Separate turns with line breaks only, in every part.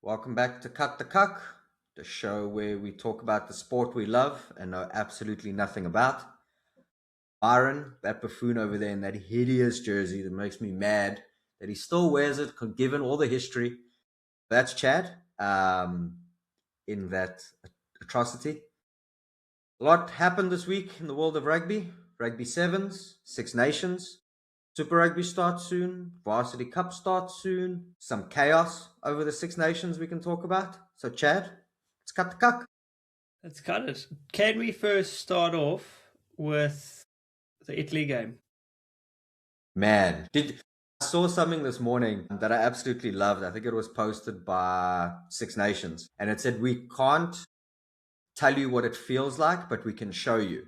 Welcome back to Cut the Cuck, the show where we talk about the sport we love and know absolutely nothing about. Byron, that buffoon over there in that hideous jersey that makes me mad that he still wears it, given all the history. That's Chad in that atrocity. A lot happened this week in the world of rugby. Rugby Sevens, Six Nations. Super Rugby starts soon. Varsity Cup starts soon. Some chaos over the Six Nations we can talk about. So, Chad, let's cut the cuck.
Let's cut it. Can we first start off with the Italy game?
Man, I saw something this morning that I absolutely loved. I think it was posted by Six Nations, and it said, "We can't tell you what it feels like, but we can show you."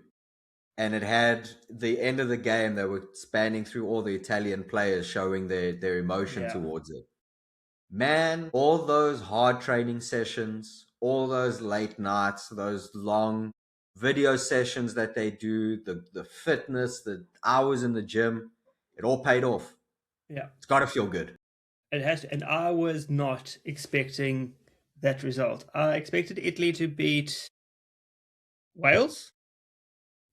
And it had the end of the game. They were spanning through all the Italian players showing their emotion towards it. Man, all those hard training sessions, all those late nights, those long video sessions that they do, the fitness, the hours in the gym, it all paid off.
Yeah,
It's got to feel good.
it has to. And I was not expecting that result. I expected Italy to beat Wales,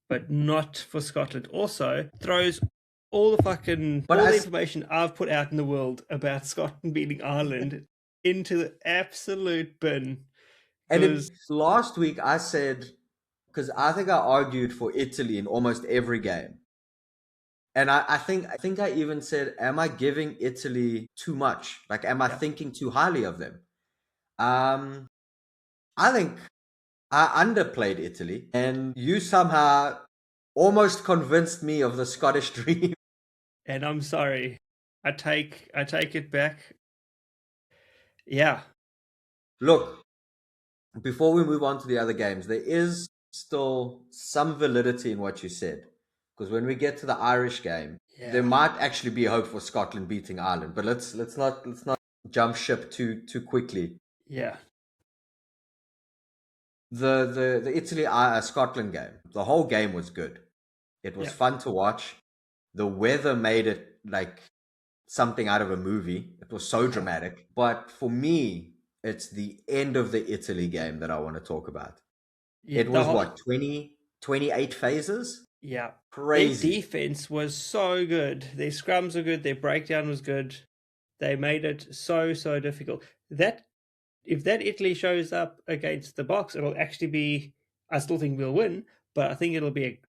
but not for Scotland. Also, throws all the information I've put out in the world about Scotland beating Ireland into the absolute bin.
And last week I said, because I think I argued for Italy in almost every game. And I think I even said, am I giving Italy too much? Like, am I thinking too highly of them? I think I underplayed Italy, and you somehow almost convinced me of the Scottish dream.
And I'm sorry, I take it back. Yeah.
Look, before we move on to the other games, there is still some validity in what you said. Because when we get to the Irish game, there might actually be hope for Scotland beating Ireland. But let's not jump ship too quickly.
Yeah.
The Italy Scotland game, the whole game was good. It was fun to watch. The weather made it like something out of a movie. It was so dramatic. But for me, it's the end of the Italy game that I want to talk about.
Yeah,
it was what, 28 phases?
Yeah.
Crazy.
Their defense was so good. Their scrums were good. Their breakdown was good. They made it so difficult. If that Italy shows up against the Box, it'll actually be. I still think we'll win, but I think it'll be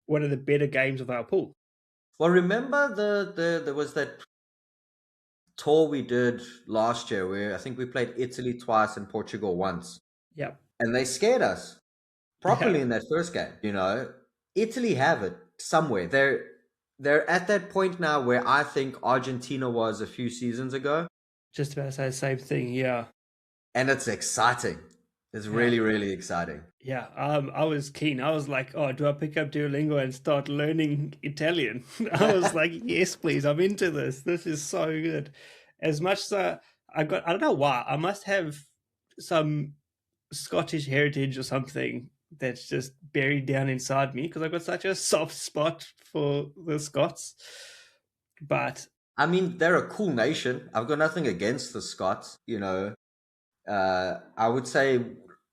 one of the better games of our pool.
Well, remember there was that tour we did last year where I think we played Italy twice and Portugal once.
Yeah.
And they scared us properly in that first game. You know, Italy have it somewhere. They're at that point now where I think Argentina was a few seasons ago.
Just about to say the same thing, yeah.
And it's exciting. It's really, really exciting.
Yeah, I was keen. I was like, oh, do I pick up Duolingo and start learning Italian? I was like, yes, please. I'm into this. This is so good. As much as I don't know why. I must have some Scottish heritage or something that's just buried down inside me because I've got such a soft spot for the Scots. But
I mean, they're a cool nation. I've got nothing against the Scots. You know, I would say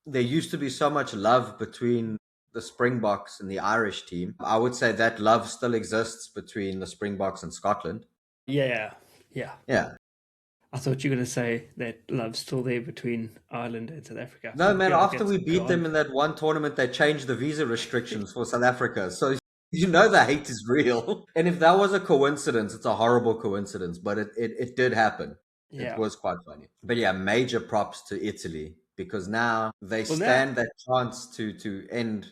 there used to be so much love between the Springboks and the Irish team. I would say that love still exists between the Springboks and Scotland.
Yeah.
I
thought you were going to say that love's still there between Ireland and South Africa.
No, man, after we beat them in that one tournament, they changed the visa restrictions for South Africa. So you know the hate is real. And if that was a coincidence, it's a horrible coincidence, but it did happen. It was quite funny. But yeah, major props to Italy because now they stand that chance to end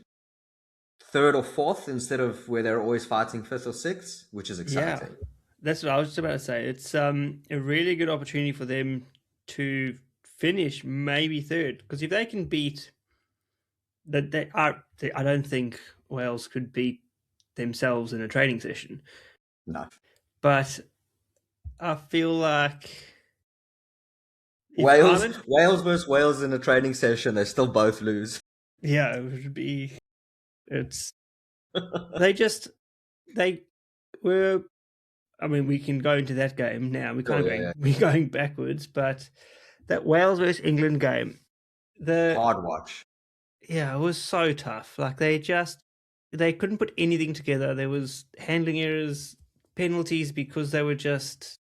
third or fourth instead of where they're always fighting fifth or sixth, which is exciting.
Yeah, that's what I was just about to say. It's a really good opportunity for them to finish maybe third because if they can beat that, I don't think Wales could beat themselves in a training session.
No,
but I feel like
Wales versus Wales in a training session, they still both lose.
Yeah, it would be. It's they were. I mean, we can go into that game now. We're going backwards, but that Wales versus England game, the
Hard watch.
yeah, it was so tough. Like they couldn't put anything together. There was handling errors, penalties because they were just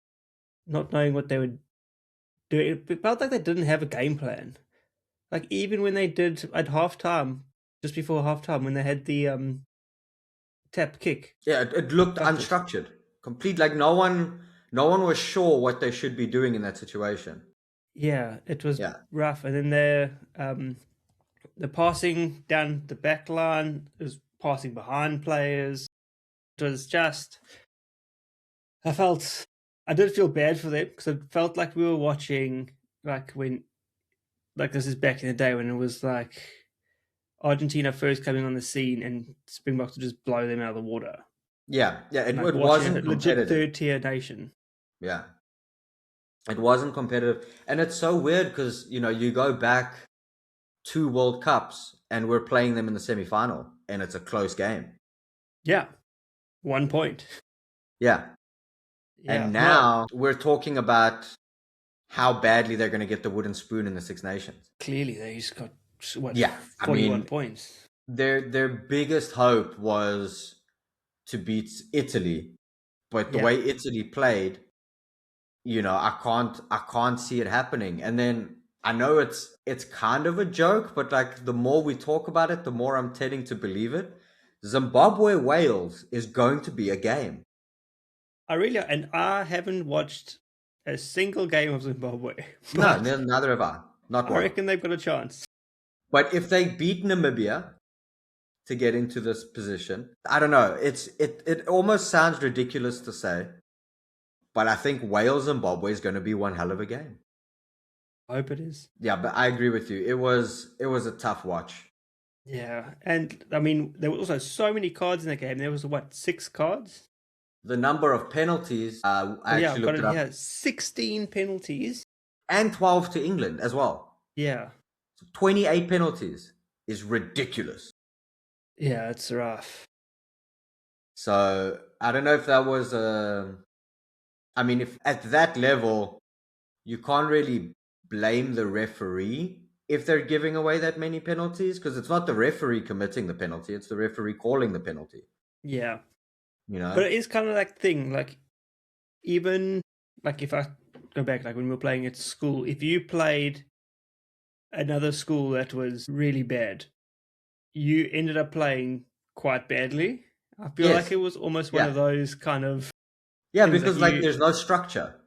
not knowing what they were doing. It felt like they didn't have a game plan. Like even when they did at halftime, just before halftime, when they had the tap kick,
Yeah, it looked
fucked it.
unstructured, complete. Like no one was sure what they should be doing in that situation.
Yeah, it was
Yeah,
rough. And then the passing down the back line, it was passing behind players. It was just I did feel bad for them because it felt like we were watching like when like this is back in the day when it was like Argentina first coming on the scene and Springboks would just blow them out of the water.
yeah. It,
Like
it
watching a
wasn't
legit
competitive.
third tier nation.
Yeah, it wasn't competitive, and it's so weird because you go back two World Cups and we're playing them in the semi-final, and it's a close game.
Yeah, 1 point.
Yeah,
Yeah,
and
well,
now we're talking about how badly they're going to get the wooden spoon in the Six Nations.
clearly they just got what
Yeah, I
41
mean,
points.
their biggest hope was to beat Italy, but the
Yeah,
way Italy played, I can't see it happening. And then I know it's kind of a joke, but like the more we talk about it, the more I'm tending to believe it. Zimbabwe Wales is going to be a game.
I haven't watched a single game of Zimbabwe,
No,
but
neither have I. Not
I
one.
reckon they've got a chance.
But if they beat Namibia to get into this position, I don't know. It almost sounds ridiculous to say, but I think Wales Zimbabwe is going to be one hell of a game.
I hope it is.
Yeah, but I agree with you. It was a tough watch.
Yeah, and I mean there were also so many cards in the game. There was what 6 cards?
The number of penalties,
Oh
I
yeah,
actually
I've got
looked
it
it up,
here. 16 penalties.
and 12 to England as well.
Yeah,
So 28 penalties is ridiculous.
yeah, it's rough.
So I don't know if that was a. I mean, if at that level, you can't really blame the referee if they're giving away that many penalties because it's not the referee committing the penalty, it's the referee calling the penalty.
Yeah,
You
but
know?
it is kind of like thing. Like even like if I go back, like when we were playing at school, if you played another school that was really bad, you ended up playing quite badly. I feel like
Yes.
it was almost one of
Yeah.
those kind of
Yeah,
things that
because like
you,
there's no structure.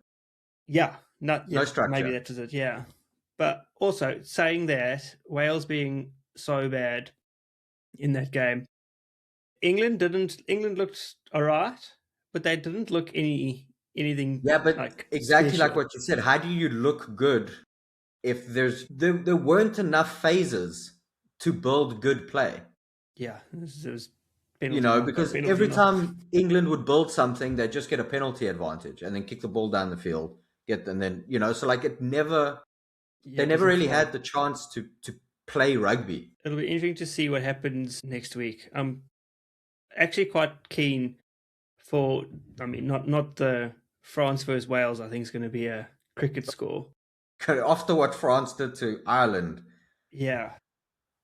yeah, not
No
yeah, maybe
structure.
that was it, yeah. But also saying that Wales being so bad in that game, England looked alright, but they didn't look anything
Yeah, but
like
exactly like
special.
what you said. How do you look good if there weren't enough phases to build good play?
Yeah, it was penalty mark on
Because
penalty
every
mark.
time England would build something, they just get a penalty advantage and then kick the ball down the field. And then so like
Yeah,
they
it
never
doesn't
really
flow.
had the chance to play rugby.
It'll be interesting to see what happens next week. I'm actually quite keen for. I mean, not the France versus Wales. I think is going to be a cricket score.
After what France did to Ireland.
Yeah,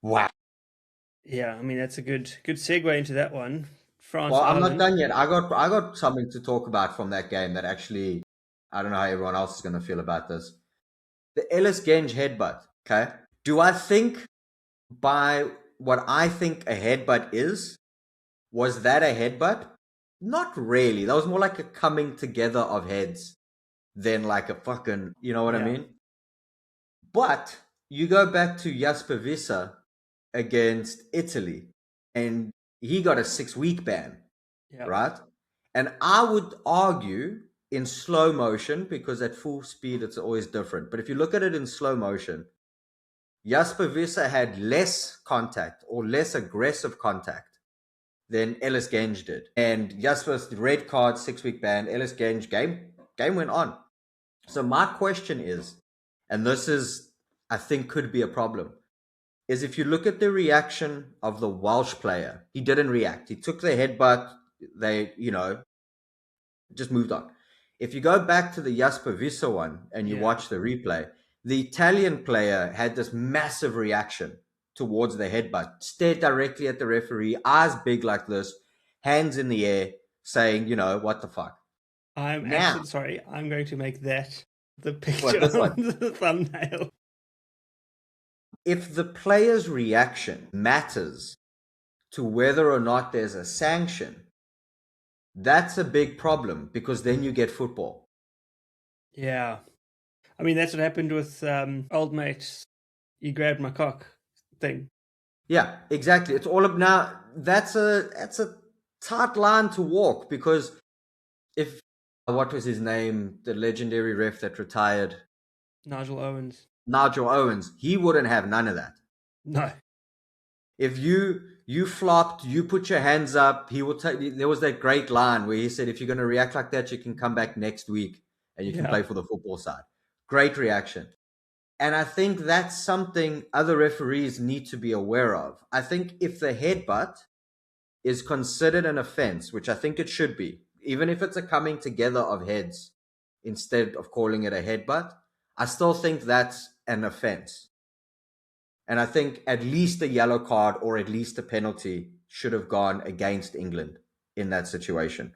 Wow.
yeah. I mean, that's a good segue into that one. France
Well, I'm not
Ireland.
done yet. I got something to talk about from that game that actually I don't know how everyone else is going to feel about this. The Ellis Genge headbutt. Okay. Do I think by what I think a headbutt is, was that a headbutt? Not really. That was more like a coming together of heads than like a fucking, you know what I
Yeah,
mean? But you go back to Jasper Visser against Italy, and he got a 6-week ban,
yeah,
right? And I would argue in slow motion, because at full speed it's always different. But if you look at it in slow motion, Jasper Visser had less contact or less aggressive contact than Ellis Genge did. And Jasper's red card, 6-week ban, Ellis Genge game went on. So my question is, and this is I think could be a problem, is if you look at the reaction of the Welsh player, he didn't react. He took the headbutt, they, just moved on. If you go back to the Jasper Visser one and you
yeah,
watch the replay, the Italian player had this massive reaction towards the headbutt, stared directly at the referee, eyes big like this, hands in the air, saying, what the fuck.
I'm
Now,
actually sorry. I'm going to make that the
what
picture
this
on
one?
the thumbnail.
If the player's reaction matters to whether or not there's a sanction, that's a big problem because then you get football.
Yeah, I mean that's what happened with old mate. You grabbed my cock thing.
Yeah, exactly. It's all of now. That's a tight line to walk because if what was his name, the legendary ref that retired,
Nigel Owens.
Nigel Owens, he wouldn't have none of that.
No.
If you flopped, you put your hands up, he will take. There was that great line where he said, "If you're going to react like that, you can come back next week and you can
Yeah.
play for the football side." Great reaction. And I think that's something other referees need to be aware of. I think if the headbutt is considered an offense, which I think it should be, even if it's a coming together of heads instead of calling it a headbutt, I still think that's an offense. And I think at least a yellow card or at least a penalty should have gone against England in that situation.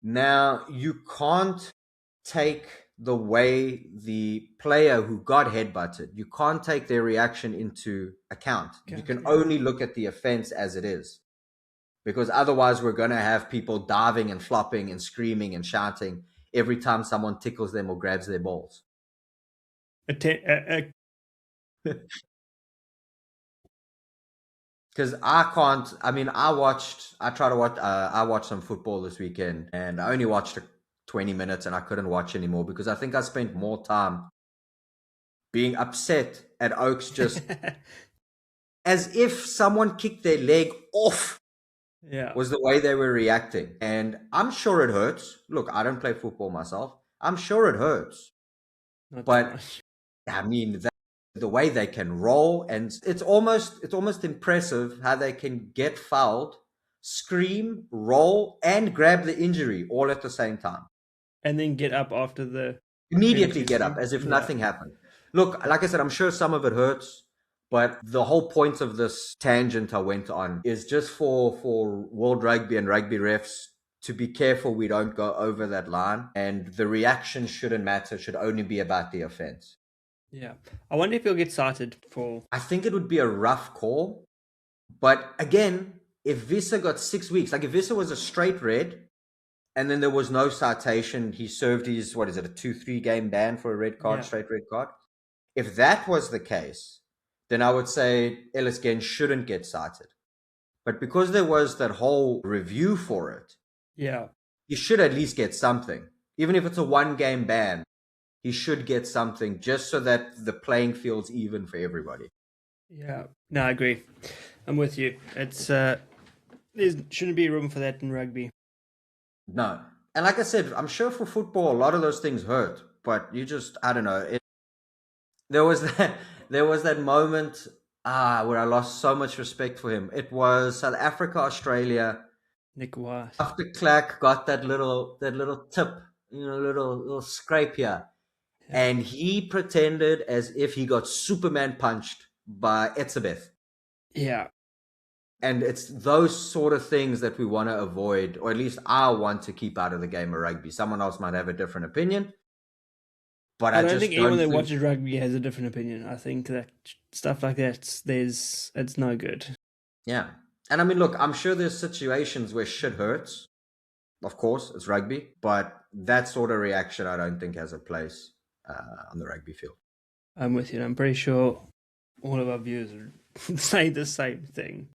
Now, you can't take the way the player who got headbutted, you can't take their reaction into account. You can only look at the offense as it is. Because otherwise, we're going to have people diving and flopping and screaming and shouting every time someone tickles them or grabs their balls. Because I can't. I mean, I watched some football this weekend, and I only watched 20 minutes, and I couldn't watch anymore because I think I spent more time being upset at Oaks just as if someone kicked their leg off.
Yeah.
Was the way they were reacting. And I'm sure it hurts. Look, I don't play football myself. I'm sure it hurts.
Not too
But
much.
I mean, the way they can roll, and it's almost impressive how they can get fouled, scream, roll, and grab the injury all at the same time.
And then get up after the
Immediately
penalty
get
thing.
up as if
Yeah.
nothing happened. Look, like I said, I'm sure some of it hurts. But the whole point of this tangent I went on is just for World Rugby and rugby refs to be careful we don't go over that line. And the reaction shouldn't matter, should only be about the offense.
Yeah. I wonder if he'll get cited for.
I think it would be a rough call. But again, if Visa got 6 weeks, like if Visa was a straight red and then there was no citation, he served his, what is it, a 2-3 game ban for a red card, straight red card. If that was the case, then I would say Ellis Gen shouldn't get cited. But because there was that whole review for it, he should at least get something. Even if it's a 1-game ban, he should get something just so that the playing field's even for everybody.
Yeah. No, I agree. I'm with you. It's there shouldn't be room for that in rugby.
No. And like I said, I'm sure for football, a lot of those things hurt. But you just, I don't know. There was that moment where I lost so much respect for him. It was South Africa, Australia.
Nick White.
After Clark got that little tip, little scrape here. Yeah. And he pretended as if he got Superman punched by Etzebeth.
Yeah.
And it's those sort of things that we want to avoid, or at least I want to keep out of the game of rugby. Someone else might have a different opinion. But I
don't think anyone that watches rugby has a different opinion. I think that stuff like that, it's no good.
Yeah. And I mean, look, I'm sure there's situations where shit hurts. Of course, it's rugby. But that sort of reaction, I don't think has a place on the rugby field.
I'm with you. I'm pretty sure all of our viewers say the same thing.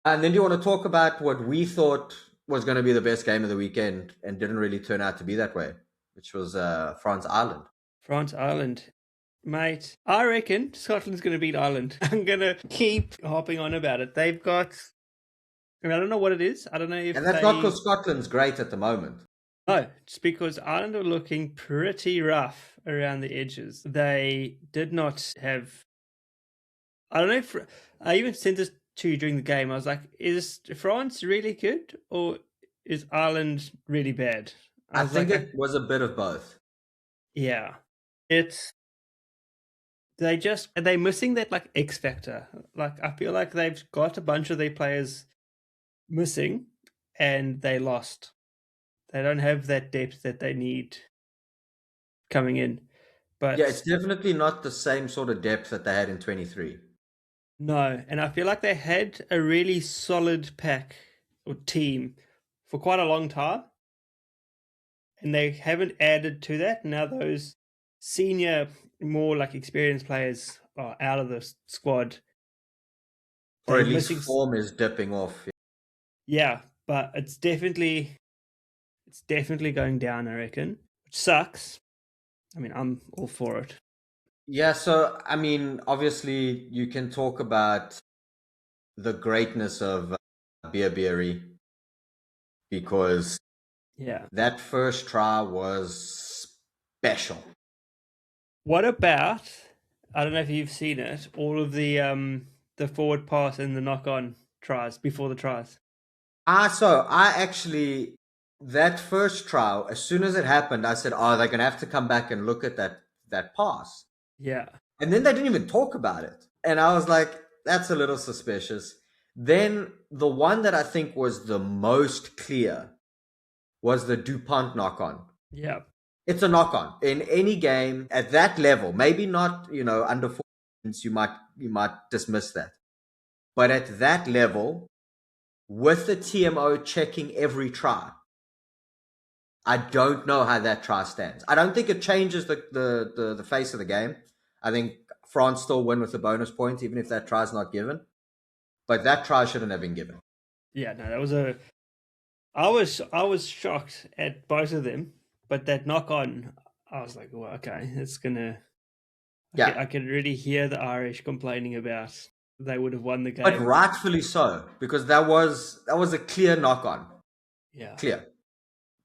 And then do you want to talk about what we thought was going to be the best game of the weekend and didn't really turn out to be that way, which was France-Ireland.
France-Ireland. Mate, I reckon Scotland's going to beat Ireland. I'm going to keep hopping on about it. They've got... I mean, I don't know what it is. I don't know if
And that's not because Scotland's great at the moment.
No, it's because Ireland are looking pretty rough around the edges. They did not have... I don't know if... I even sent this to you during the game. I was like, is France really good or is Ireland really bad?
I think it was a bit of both.
Yeah. It's they're missing that like X factor. Like I feel like they've got a bunch of their players missing and they lost. They don't have that depth that they need coming in.
Yeah, it's
But
definitely not the same sort of depth that they had in 23.
no, and I feel like they had a really solid pack or team for quite a long time, and they haven't added to that. Now those senior, more like experienced players are out of the squad.
Or
They're
at least
missing,
form is dipping off.
yeah, but it's definitely going down. I reckon, which sucks. I mean, I'm all for it.
Yeah, so I mean, obviously, you can talk about the greatness of Beer Beery because
Yeah.
that first try was special.
What about? I don't know if you've seen it. All of the forward pass and the knock on tries before the tries.
So I actually, that first trial, as soon as it happened, I said, oh, they're going to have to come back and look at that pass.
Yeah.
And then they didn't even talk about it. And I was like, that's a little suspicious. Then the one that I think was the most clear was the DuPont knock on.
Yeah.
It's a knock on in any game at that level. Maybe not, under 14s, you might dismiss that. But at that level, with the TMO checking every try, I don't know how that try stands. I don't think it changes the face of the game. I think France still win with the bonus point, even if that try is not given. But that try shouldn't have been given.
Yeah. No, that was a. I was shocked at both of them, but that knock on, I was like, well, okay, it's gonna.
Yeah,
I can really hear the Irish complaining about they would have won the
but
game.
rightfully so because that was a clear knock on,
Yeah.
clear,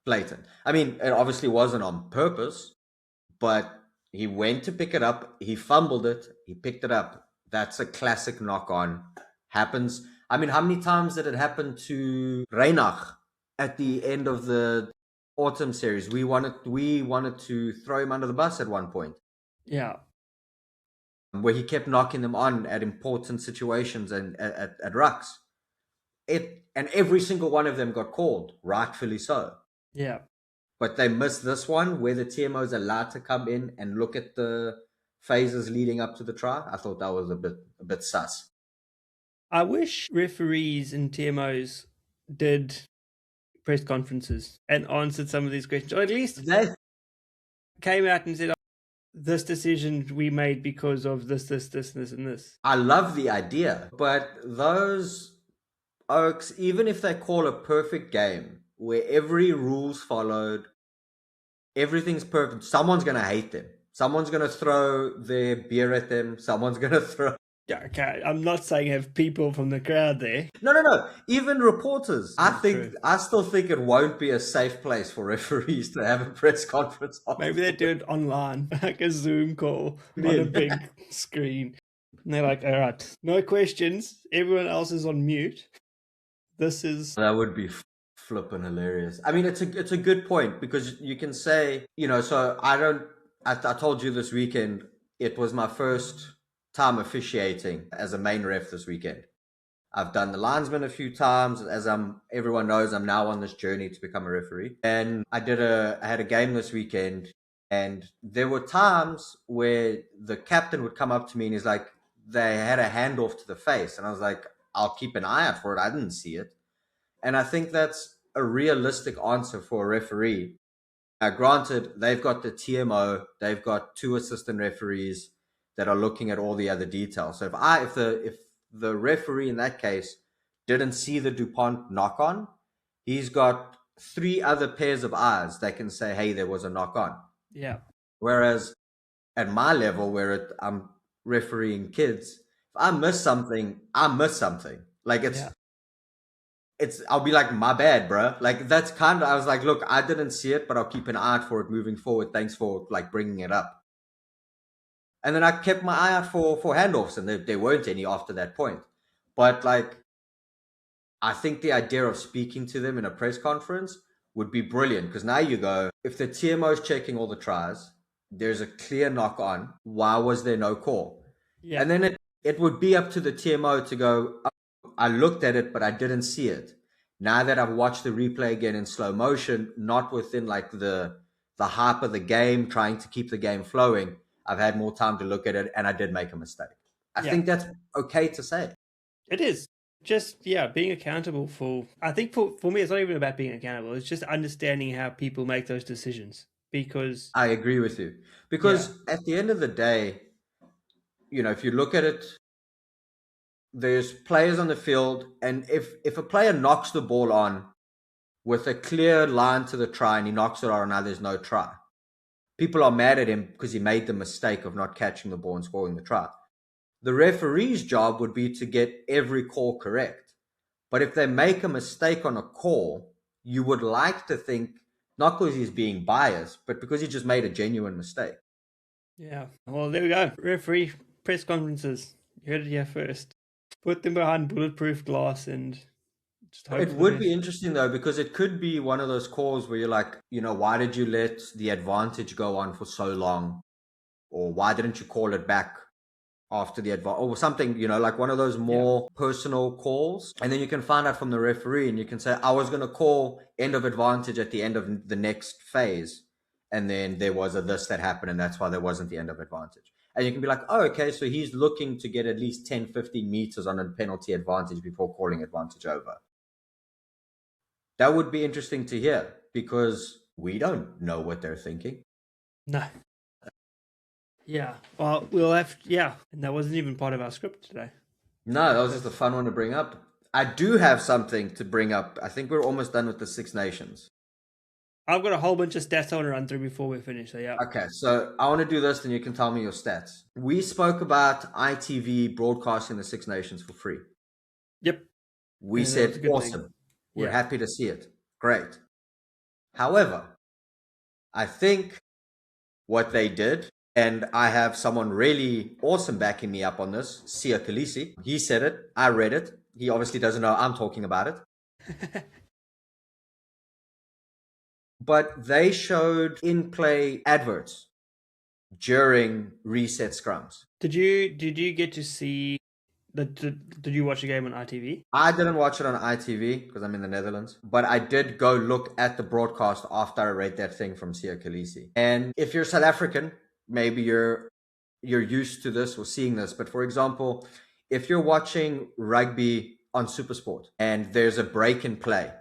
blatant. I mean, it obviously wasn't on purpose, but he went to pick it up. He fumbled it. He picked it up. That's a classic knock on. Happens. I mean, how many times did it happen to Reinach at the end of the autumn series? We wanted to throw him under the bus at one point,
Yeah.
where he kept knocking them on at important situations and at rucks. And every single one of them got called, rightfully so.
Yeah.
But they missed this one where the TMO is allowed to come in and look at the phases leading up to the try. I thought that was a bit sus.
I wish referees and TMOs did press conferences and answered some of these questions, or at least
They,
came out and said, this decision we made because of this, and this.
I love the idea, but those oaks, even if they call a perfect game where every rule's followed, everything's perfect, someone's gonna hate them. Someone's gonna throw their beer at them. Someone's gonna throw.
Yeah, okay. I'm not saying have people from the crowd there.
No, no, no. Even reporters.
True.
I still think it won't be a safe place for referees to have a press conference.
Maybe they do it online, like a Zoom call on a big screen. And they're like, all right, no questions. Everyone else is on mute. This is.
That would be flipping hilarious. I mean, it's a good point because you can say, so I don't. I told you this weekend it was my first time officiating as a main ref this weekend. I've done the linesman a few times. As everyone knows, I'm now on this journey to become a referee. And I had a game this weekend, and there were times where the captain would come up to me and he's like, they had a handoff to the face, and I was like, I'll keep an eye out for it. I didn't see it, and I think that's a realistic answer for a referee. Granted, they've got the TMO, they've got two assistant referees that are looking at all the other details. So if the referee in that case didn't see the DuPont knock on, he's got three other pairs of eyes that can say, "Hey, there was a knock on."
Yeah.
Whereas at my level, where I'm refereeing kids, if I miss something, I miss something. Like
Yeah.
it's I'll be like, my bad, bro. Like that's kind of I was like, look, I didn't see it, but I'll keep an eye out for it moving forward. Thanks for like bringing it up. And then I kept my eye out for handoffs, and there weren't any after that point. But like, I think the idea of speaking to them in a press conference would be brilliant because now you go, if the TMO is checking all the tries, there's a clear knock on. Why was there no call?
Yeah.
And then it would be up to the TMO to go, oh, I looked at it, but I didn't see it. Now that I've watched the replay again in slow motion, not within like the hype of the game, trying to keep the game flowing, I've had more time to look at it, and I did make a mistake. I
Yeah.
think that's okay to say.
It is. Just, yeah, being accountable for, I think for me, it's not even about being accountable. It's just understanding how people make those decisions. Because,
I agree with you.
yeah,
Because at the end of the day, if you look at it, there's players on the field, and if a player knocks the ball on with a clear line to the try and he knocks it on, now there's no try. People are mad at him because he made the mistake of not catching the ball and scoring the try. The referee's job would be to get every call correct. But if they make a mistake on a call, you would like to think, not because he's being biased, but because he just made a genuine mistake.
yeah. Well, there we go. Referee press conferences. You heard it here first. Put them behind bulletproof glass and just hope
It
for the
would be
best.
interesting though, because it could be one of those calls where you're like, why did you let the advantage go on for so long? Or why didn't you call it back after the advantage? Or something, like one of those
Yeah.
more personal calls. And then you can find out from the referee and you can say, I was going to call end of advantage at the end of the next phase. And then there was a this that happened, and that's why there wasn't the end of advantage. And you can be like, oh, okay, so he's looking to get at least 10, 15 meters on a penalty advantage before calling advantage over. That would be interesting to hear because we don't know what they're thinking.
No. Yeah. Well, we'll have, yeah. And that wasn't even part of our script today.
No, that was just a fun one to bring up. I do have something to bring up. I think we're almost done with the Six Nations.
I've got a whole bunch of stats I want to run through before we finish. So, yeah.
Okay, so I want to do this, then you can tell me your stats. We spoke about ITV broadcasting the Six Nations for free.
Yep.
We
And that was a
said,
good
awesome.
thing.
We're
Yeah.
happy to see it. Great. However, I think what they did, and I have someone really awesome backing me up on this, Sia Khaleesi. He said it. I read it. He obviously doesn't know I'm talking about it. But they showed in-play adverts during reset scrums.
Did you get to see did you watch the game on ITV?
I didn't watch it on ITV because I'm in the Netherlands, but I did go look at the broadcast after I read that thing from Sia Khaleesi. And if you're South African, maybe you're used to this or seeing this. But for example, if you're watching rugby on SuperSport and there's a break in play,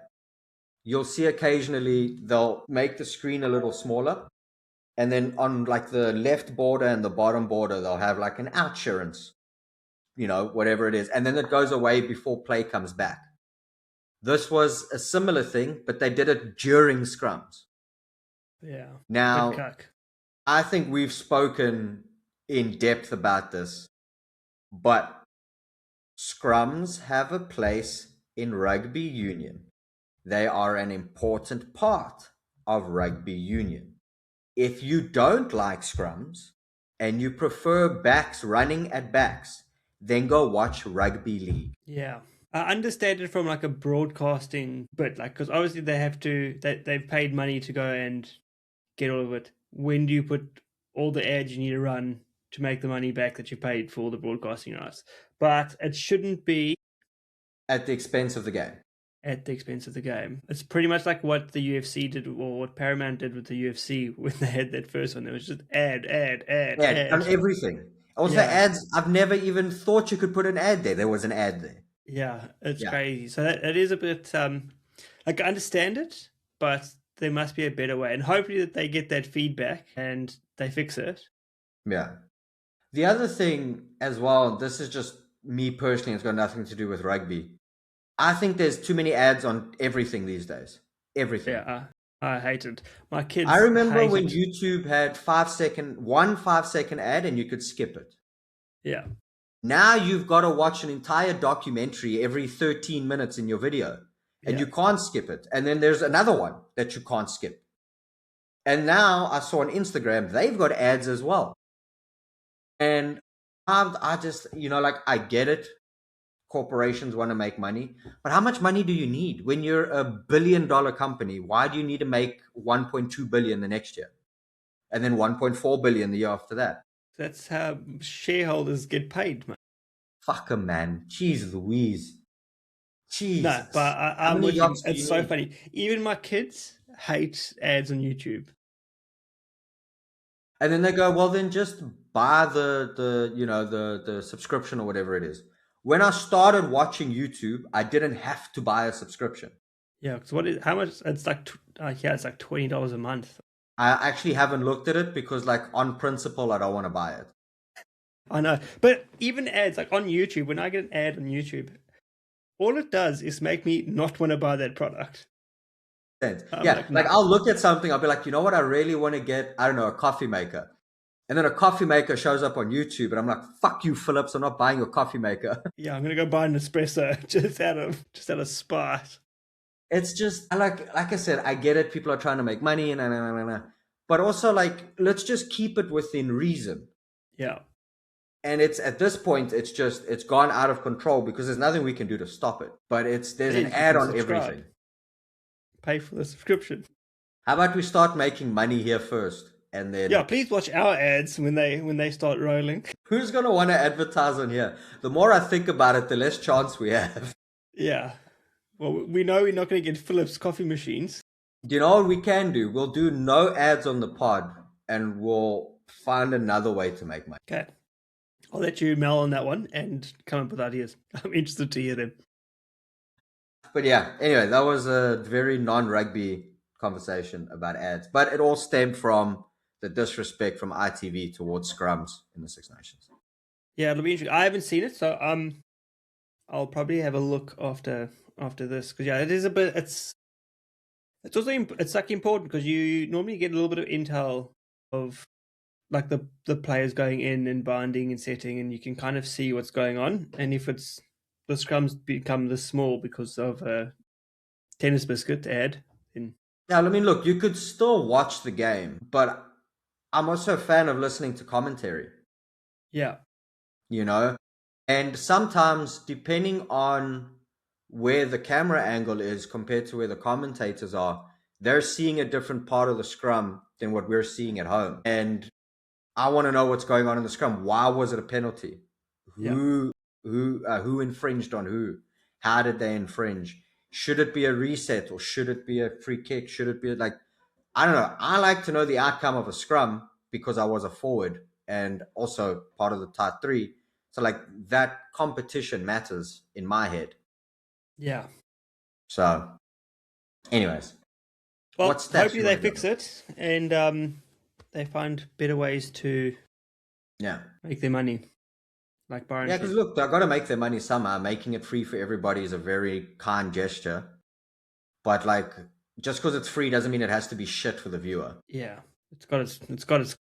you'll see occasionally they'll make the screen a little smaller. And then on like the left border and the bottom border, they'll have like an outsurance, whatever it is. And then it goes away before play comes back. This was a similar thing, but they did it during scrums.
Yeah.
Now,
Bit cuck.
I think we've spoken in depth about this, but scrums have a place in rugby union. They are an important part of rugby union. If you don't like scrums and you prefer backs running at backs, then go watch rugby league.
Yeah. I understand it from like a broadcasting bit, like, because obviously they've paid money to go and get all of it. When do you put all the ads you need to run to make the money back that you paid for all the broadcasting rights? But it shouldn't be
At the expense of the game.
at the expense of the game. It's pretty much like what the UFC did, or what Paramount did with the UFC when they had that first one. It was just ad.
On everything. Also,
Yeah.
ads, I've never even thought you could put an ad there. There was an ad there.
Yeah, it's
Yeah.
crazy. So it is a bit like, I understand it, but there must be a better way, and hopefully that they get that feedback and they fix it.
Yeah. The other thing as well, this is just me personally, it's got nothing to do with rugby. I think there's too many ads on everything these days. Everything.
Yeah, I hate it. My kids.
I remember
hate
when
it.
YouTube had 5-second ad and you could skip it.
Yeah,
Now you've got to watch an entire documentary every 13 minutes in your video and
Yeah.
you can't skip it. And then there's another one that you can't skip. And now I saw on Instagram, they've got ads as well. And I just, I get it. Corporations want to make money, but how much money do you need when you're $1 billion company? Why do you need to make 1.2 billion the next year? and then 1.4 billion the year after that.
That's how shareholders get paid, man.
Fuck 'em, man. Jeez Louise.
No, but
Jesus. How
I'm
many
with you.
yachts do
It's
you
so
need?
funny. Even my kids hate ads on YouTube.
And then they go, well, then just buy the subscription or whatever it is. When I started watching YouTube, I didn't have to buy a subscription.
Yeah, because what is how much? It's like yeah, it's like $20 a month.
I actually haven't looked at it because, like, on principle, I don't want to buy it.
I know, but even ads like on YouTube, when I get an ad on YouTube, all it does is make me not want to buy that product. I'm
Yeah,
like,
like
nah.
I'll look at something, I'll be like, you know what, I really want to get, I don't know, a coffee maker. And then a coffee maker shows up on YouTube, and I'm like, fuck you, Phillips, I'm not buying your coffee maker.
Yeah, I'm gonna go buy an espresso just out of spite.
It's just like I said, I get it. People are trying to make money and but also, like, let's just keep it within reason.
Yeah,
And it's at this point, it's gone out of control because there's nothing we can do to stop it. But there's an
you
ad
can
on
subscribe,
everything.
pay for the subscription.
How about we start making money here first, and then
Yeah, please watch our ads when they start rolling.
who's gonna want to advertise on here? The more I think about it, the less chance we have.
Yeah. Well, we know we're not going to get Philips coffee machines.
Do you know what we can do? We'll do no ads on the pod, and we'll find another way to make money.
Okay. I'll let you mail on that one and come up with ideas. I'm interested to hear them.
But yeah, anyway, that was a very non-rugby conversation about ads, but it all stemmed from the disrespect from ITV towards Scrums in the Six Nations.
Yeah, it'll be interesting. I haven't seen it, so I'll probably have a look after this because yeah, it is a bit. It's also it's like important because you normally get a little bit of intel of like the players going in and binding and setting, and you can kind of see what's going on. And if it's the scrums become this small because of a tennis biscuit ad, then
Yeah, I mean, look, you could still watch the game, but I'm also a fan of listening to commentary,
yeah,
you know? And sometimes, depending on where the camera angle is compared to where the commentators are, they're seeing a different part of the scrum than what we're seeing at home. And I want to know what's going on in the scrum. Why was it a penalty?
yeah,
Who infringed on who? How did they infringe? Should it be a reset or should it be a free kick? Should it be like, I don't know. I like to know the outcome of a scrum because I was a forward and also part of the tight three. So like that competition matters in my head.
yeah.
So, anyways,
Well,
what stats
hopefully
you
they
want to
fix
go?
it and they find better ways to
Yeah.
make their money, like Byron
Yeah, because
said.
look, they've got to make their money somehow. Making it free for everybody is a very kind gesture. But like, just because it's free doesn't mean it has to be shit for the viewer.
Yeah, it's got its.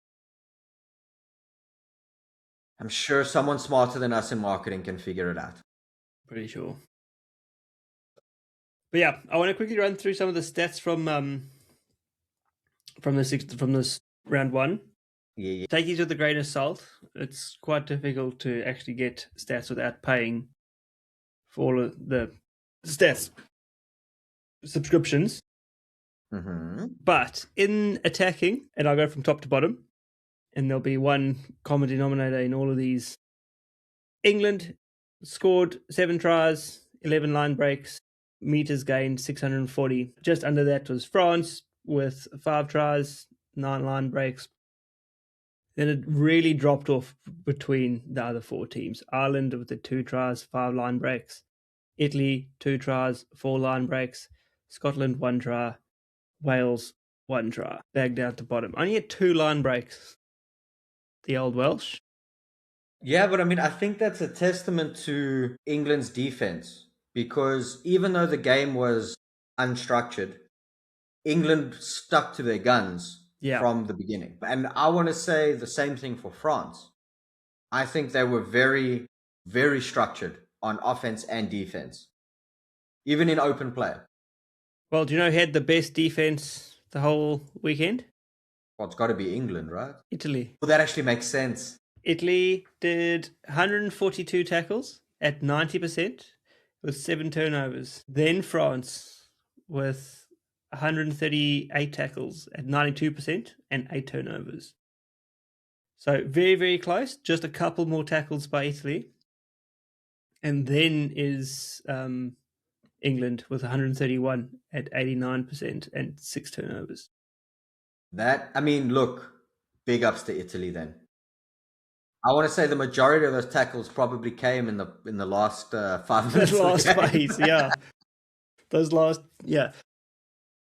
I'm sure someone smarter than us in marketing can figure it out.
Pretty sure. But yeah, I want to quickly run through some of the stats from this round one.
Yeah.
Take these with a grain of salt. It's quite difficult to actually get stats without paying for all of the stats subscriptions.
Mm-hmm.
But in attacking, and I'll go from top to bottom, and there'll be one common denominator in all of these. England scored 7 tries, 11 line breaks, meters gained 640. Just under that was France with 5 tries, 9 line breaks. Then it really dropped off between the other 4 teams. Ireland with the 2 tries, 5 line breaks. Italy, 2 tries, 4 line breaks. Scotland, 1 try. Wales, 1 try. Back down to bottom. Only had 2 line breaks. The old Welsh.
Yeah, but I mean, I think that's a testament to England's defense because even though the game was unstructured, England stuck to their guns
Yeah.
from the beginning. And I want to say the same thing for France. I think they were very, very structured on offense and defense, even in open play.
Well, do you know who had the best defense the whole weekend?
Well, it's got to be England, right?
Italy.
Well, that actually makes sense.
Italy did 142 tackles at 90% with 7 turnovers. Then France with 138 tackles at 92% and 8 turnovers. So very, very close. Just a couple more tackles by Italy. And then is England with 131 at 89% and 6 turnovers.
Look, big ups to Italy then. I want to say the majority of those tackles probably came in the last 5 minutes.
The last
of the game.
phase, yeah. Those last, yeah.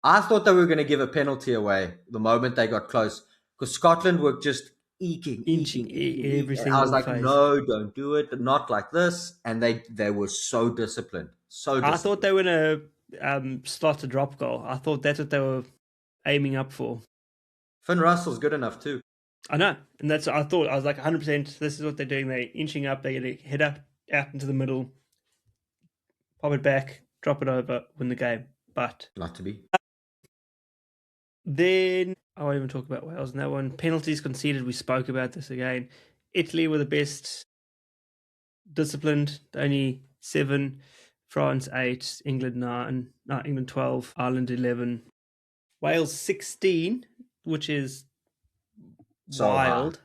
I thought they were going to give a penalty away the moment they got close because Scotland were just inching.
Every
And I was
single
like,
phase.
no, don't do it, not like this. And they were so disciplined,
I thought they were going to slot a drop goal. I thought that's what they were aiming up for.
Finn Russell's good enough too.
I know, and that's what I thought. I was like 100%. This is what they're doing. They're inching up. They're going to head up out into the middle, pop it back, drop it over, win the game. But
not to be.
Then I won't even talk about Wales in that one. Penalties conceded. We spoke about this again. Italy were the best disciplined. Only 7. France 8. England 9. No, England 12. Ireland 11. Wales 16, which is
So
wild.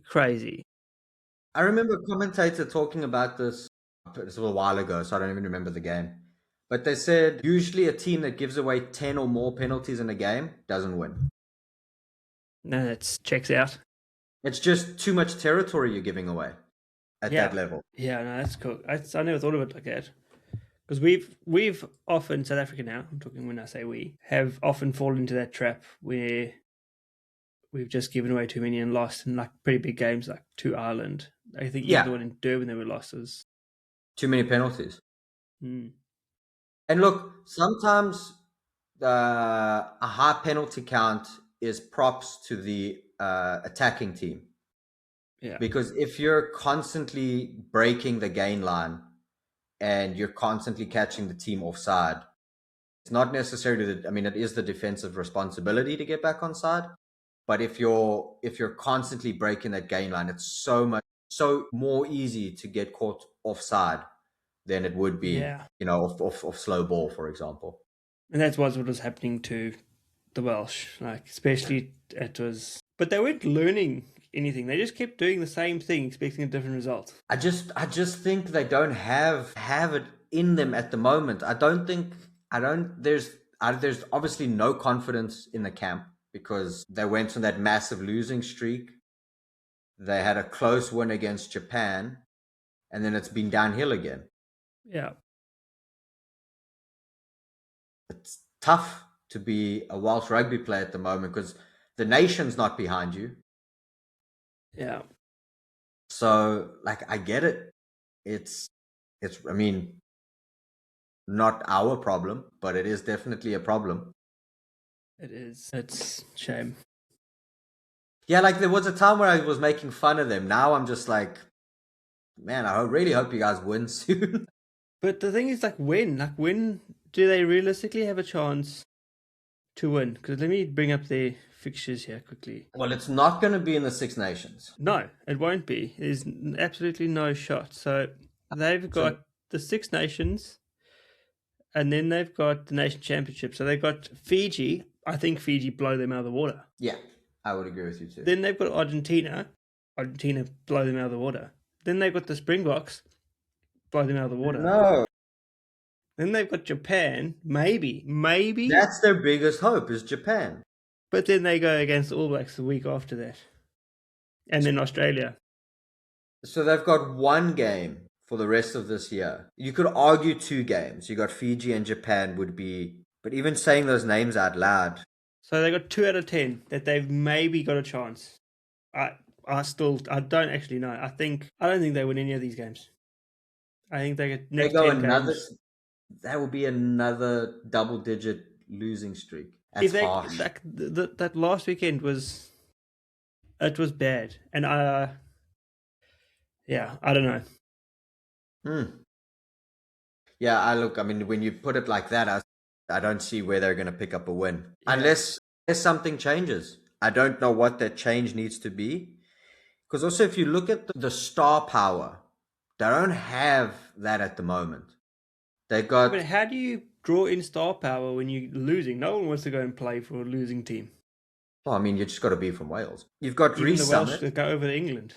Crazy.
I remember a commentator talking about this. It was a little while ago, so I don't even remember the game. But they said usually a team that gives away 10 or more penalties in a game doesn't win.
No, that checks out.
It's just too much territory you're giving away at that level.
Yeah, no, that's cool. I never thought of it like that. Because we've often, South Africa now, I'm talking when I say we, have often fallen into that trap where we've just given away too many and lost in like pretty big games like to Ireland. I think even the one in Durban they were losses.
Too many penalties. And look, sometimes a high penalty count is props to the attacking team.
Yeah.
Because if you're constantly breaking the gain line and you're constantly catching the team offside, it's not necessarily it is the defensive responsibility to get back on side. But if you're constantly breaking that gain line, it's so more easy to get caught offside than it would be, off slow ball, for example.
And that's what was happening to the Welsh, like especially but they weren't learning anything. They just kept doing the same thing, expecting a different result.
I just think they don't have it in them at the moment. There's obviously no confidence in the camp because they went on that massive losing streak. They had a close win against Japan, and then it's been downhill again.
Yeah.
It's tough to be a Welsh rugby player at the moment because the nation's not behind you.
Yeah.
So, I get it. It's not our problem, but it is definitely a problem.
It is. It's a shame.
Yeah, there was a time where I was making fun of them. Now I'm just like, man, I really hope you guys win soon.
But the thing is, when do they realistically have a chance to win? Because let me bring up their fixtures here quickly.
Well, it's not going to be in the Six Nations.
No, it won't be. There's absolutely no shot. So they've got the Six Nations, and then they've got the Nation Championship. So they've got Fiji. I think Fiji blow them out of the water.
Yeah, I would agree with you too.
Then they've got Argentina. Argentina blow them out of the water. Then they've got the Springboks. Blow them out of the water.
No.
Then they've got Japan. Maybe.
That's their biggest hope is Japan.
But then they go against the All Blacks the week after that. And then Australia.
So they've got one game for the rest of this year. You could argue 2 games. You got Fiji and Japan would be... But even saying those names out loud...
So they got 2 out of 10 that they've maybe got a chance. I don't actually know. I don't think they win any of these games. I think they get next 10 games.
That will be another double-digit losing streak. That's harsh.
That last weekend was bad, and I don't know.
Yeah, when you put it like that, I don't see where they're going to pick up a win unless something changes. I don't know what that change needs to be, because also if you look at the star power, they don't have that at the moment. They got.
But how do you draw in star power when you're losing. No one wants to go and play for a losing team.
Well, I mean, you just got to be from Wales. You've got
Even the Welsh
Summit.
that go over to England.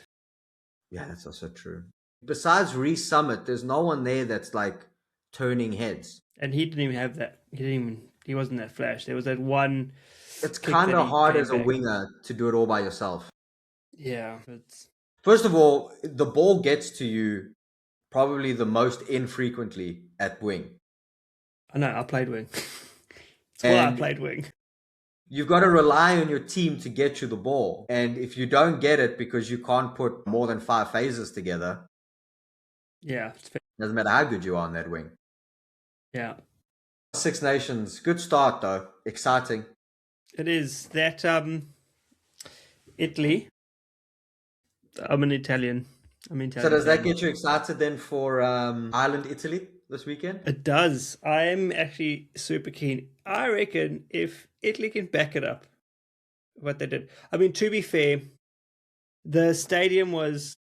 Yeah, that's also true. Besides Summit, there's no one there that's like turning heads.
And he didn't even have that. He wasn't that flash. There was that one.
It's kind of hard as a
back.
winger to do it all by yourself.
Yeah.
First of all, the ball gets to you probably the most infrequently at wing.
I know, I played wing. That's why I played wing.
You've got to rely on your team to get you the ball. And if you don't get it because you can't put more than 5 phases together,
yeah, it's fair.
Doesn't matter how good you are on that wing.
Yeah.
Six Nations, good start though. Exciting.
It is. That Italy. I'm an Italian.
So does that get you excited then for Ireland, Italy this weekend?
It does. I'm actually super keen. I reckon if Italy can back it up, what they did. I mean, to be fair, the stadium was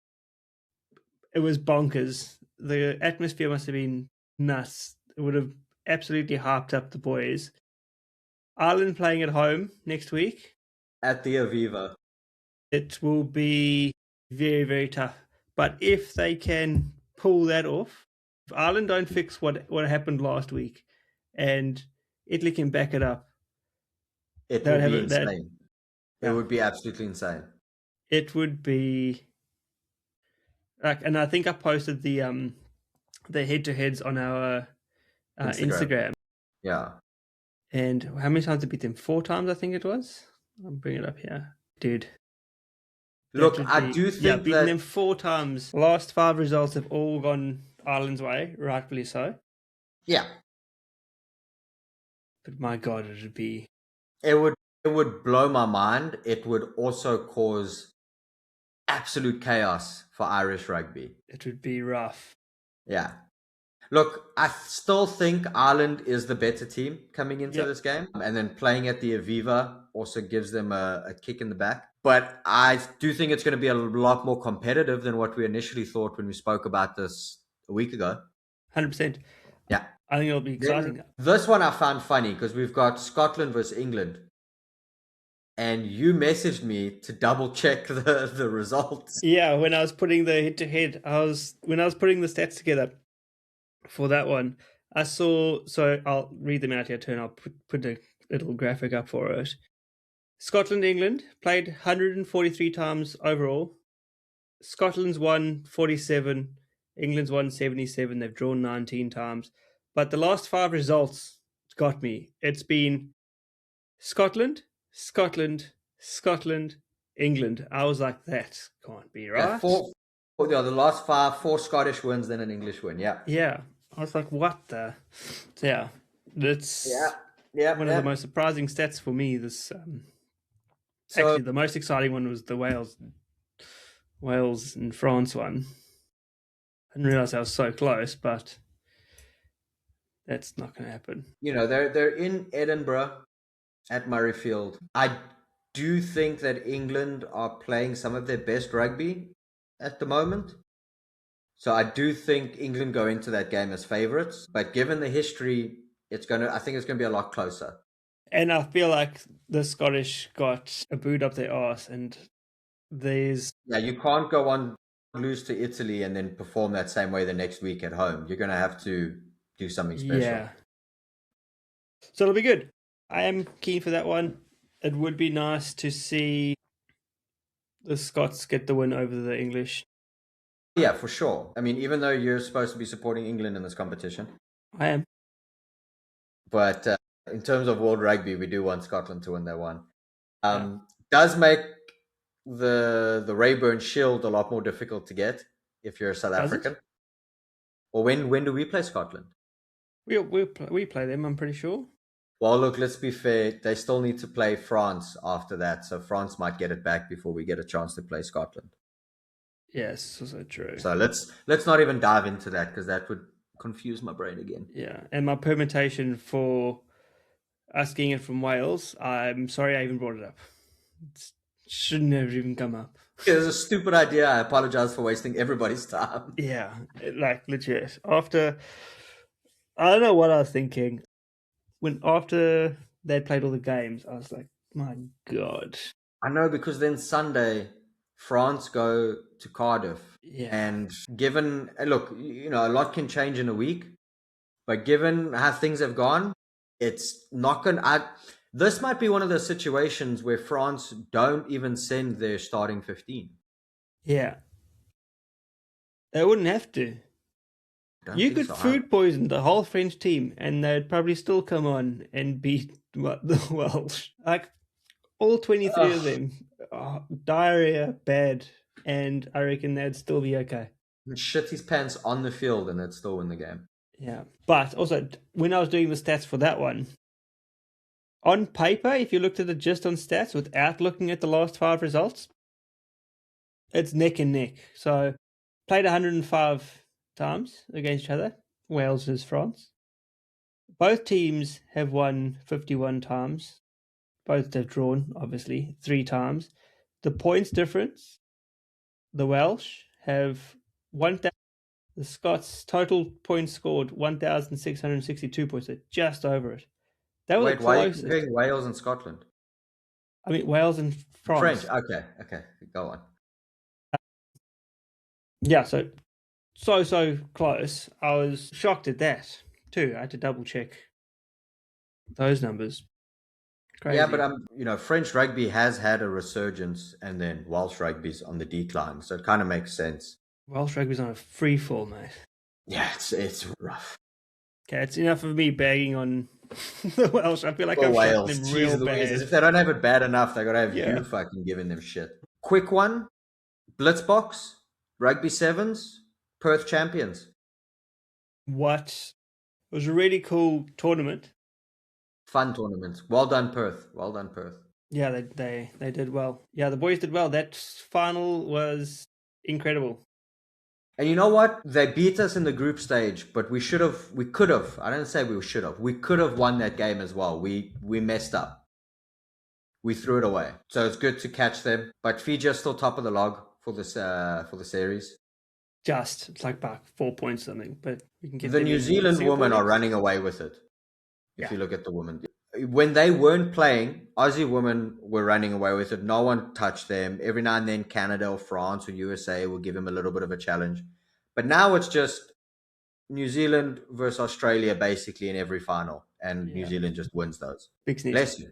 bonkers. The atmosphere must have been nuts. It would have absolutely hyped up the boys. Ireland playing at home next week.
At the Aviva.
It will be very, very tough. But if they can pull that off, if Ireland don't fix what happened last week and Italy can back it up,
it would be insane. It would be absolutely insane.
It would be like, and I think I posted the head-to-heads on our Instagram.
Yeah.
And how many times did beat them? 4 times, I think it was. I'll bring it up here. Dude.
Look, I do think
beating them 4 times. Last 5 results have all gone Ireland's way, rightfully so.
Yeah.
But my God, it would be...
It would blow my mind. It would also cause absolute chaos for Irish rugby.
It would be rough.
Yeah. Look, I still think Ireland is the better team coming into this game. And then playing at the Aviva also gives them a kick in the back. But I do think it's going to be a lot more competitive than what we initially thought when we spoke about this a week ago.
100%.
Yeah.
I think it'll be exciting.
Then, this one I found funny because we've got Scotland versus England. And you messaged me to double check the results.
Yeah, when I was putting the head-to-head, when I was putting the stats together for that one, I saw, so I'll read them out here too, and I'll put a little graphic up for it. Scotland, England played 143 times overall. Scotland's won 47, England's won 77. They've drawn 19 times. But the last 5 results got me. It's been Scotland, England. I was like, that can't be right.
Yeah, the last 5, 4 Scottish wins, then an English win. Yeah.
Yeah. I was like, what the? Yeah. That's one of the most surprising stats for me. This actually, the most exciting one was the Wales and France one. I didn't realize I was so close, but that's not going to happen.
You know, they're in Edinburgh at Murrayfield. I do think that England are playing some of their best rugby at the moment. So I do think England go into that game as favourites. But given the history, I think it's going to be a lot closer.
And I feel like the Scottish got a boot up their arse, and there's...
Yeah, you can't go on lose to Italy and then perform that same way the next week at home. You're going to have to do something special.
Yeah. So it'll be good. I am keen for that one. It would be nice to see the Scots get the win over the English.
Yeah, for sure. I mean, even though you're supposed to be supporting England in this competition.
I am.
But in terms of World Rugby, we do want Scotland to win that one. Does make the Rayburn Shield a lot more difficult to get if you're a South African. Well, when do we play Scotland?
We play them, I'm pretty sure.
Well, look, let's be fair. They still need to play France after that. So France might get it back before we get a chance to play Scotland.
Yes, also true.
So let's not even dive into that because that would confuse my brain again.
Yeah, and my permutation for us getting it from Wales, I'm sorry I even brought it up. It shouldn't have even come up.
It was a stupid idea. I apologize for wasting everybody's time.
Yeah, like legit. After, I don't know what I was thinking. when after they'd played all the games, I was like, my God.
I know, because then Sunday, France go to Cardiff.
Yeah.
And given, look, a lot can change in a week, but given how things have gone, it's not going to. This might be one of those situations where France don't even send their starting 15.
Yeah. They wouldn't have to.
Don't
You
think
could
so.
food poison the whole French team and they'd probably still come on and beat the Welsh. Like all 23 of them, diarrhea, bad, and I reckon they'd still be okay.
Shit his pants on the field and they'd still win the game.
Yeah. But also, when I was doing the stats for that one, on paper, if you looked at it just on stats without looking at the last 5 results, it's neck and neck. So, played 105 times against each other, Wales versus France. Both teams have won 51 times. Both have drawn, obviously, 3 times. The points difference, the Welsh have 1,000. The Scots total points scored 1,662 points, so just over it. That was
Wait,
the
why are you
closest.
comparing Wales and Scotland?
I mean, Wales and France.
French. Okay. Go on.
Yeah, so close. I was shocked at that too. I had to double check those numbers. Crazy.
Yeah, but French rugby has had a resurgence, and then Welsh rugby's on the decline, so it kind of makes sense.
Welsh rugby's on a free fall, mate.
Yeah, it's rough.
Okay, it's enough of me bagging on the Welsh. I feel like I'm
Wales,
shocking them real bad.
As if they don't have it bad enough, they gotta have you fucking giving them shit. Quick one, Blitzbox, Rugby Sevens, Perth champions.
What? It was a really cool tournament.
Fun tournament. Well done, Perth. Well done, Perth.
Yeah, they did well. Yeah, the boys did well. That final was incredible.
And you know what? They beat us in the group stage, but we could have. I don't say we should have. We could have won that game as well. We messed up. We threw it away. So it's good to catch them. But Fiji are still top of the log for the series.
It's like back 4 points something, but we can get
the New Zealand women are running away with it. If you look at the women, when they weren't playing, Aussie women were running away with it. No one touched them. Every now and then, Canada or France or USA will give them a little bit of a challenge. But now it's just New Zealand versus Australia basically in every final, and New Zealand just wins those.
Big sneeze.
Bless you.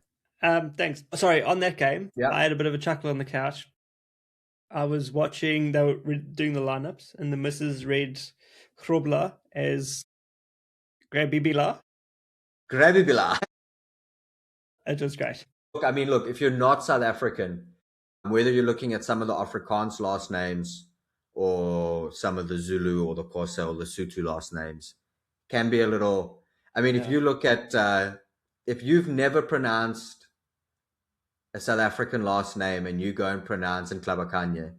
Thanks. Sorry, on that game, I had a bit of a chuckle on the couch. I was watching, they were doing the lineups, and the missus read Grobler as Grabibila.
Grabibila.
It was great.
Look, if you're not South African, whether you're looking at some of the Afrikaans last names or some of the Zulu or the Xhosa or the Sotho last names, can be a little. If you look at, if you've never pronounced a South African last name and you go and pronounce in Klabakanye,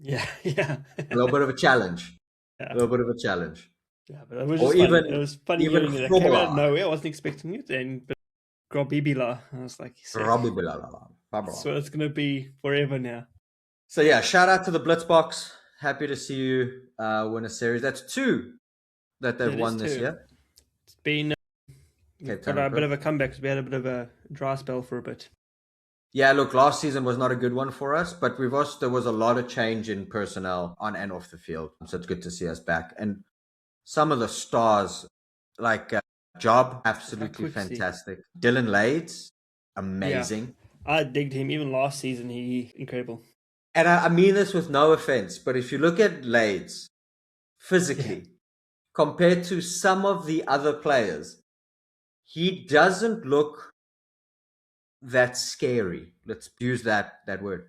a
little bit of a challenge.
Yeah.
A little bit of a challenge.
Yeah, but it was just fun. It was funny hearing it. It came out of nowhere. I wasn't expecting it. But Grobibila, I was like,
Grobibila.
So it's going to be forever now.
So yeah, shout out to the Blitzbox. Happy to see you win a series. That's 2 that they've won this year.
It's been a bit of a comeback because we had a bit of a dry spell for a bit.
Yeah, look, last season was not a good one for us, but there was a lot of change in personnel on and off the field. So it's good to see us back. And some of the stars, like Job, absolutely fantastic. Dylan Lades, amazing.
Yeah, I digged him. Even last season, he incredible.
And I mean this with no offense, but if you look at Lades physically, compared to some of the other players, he doesn't look that scary. Let's use that word.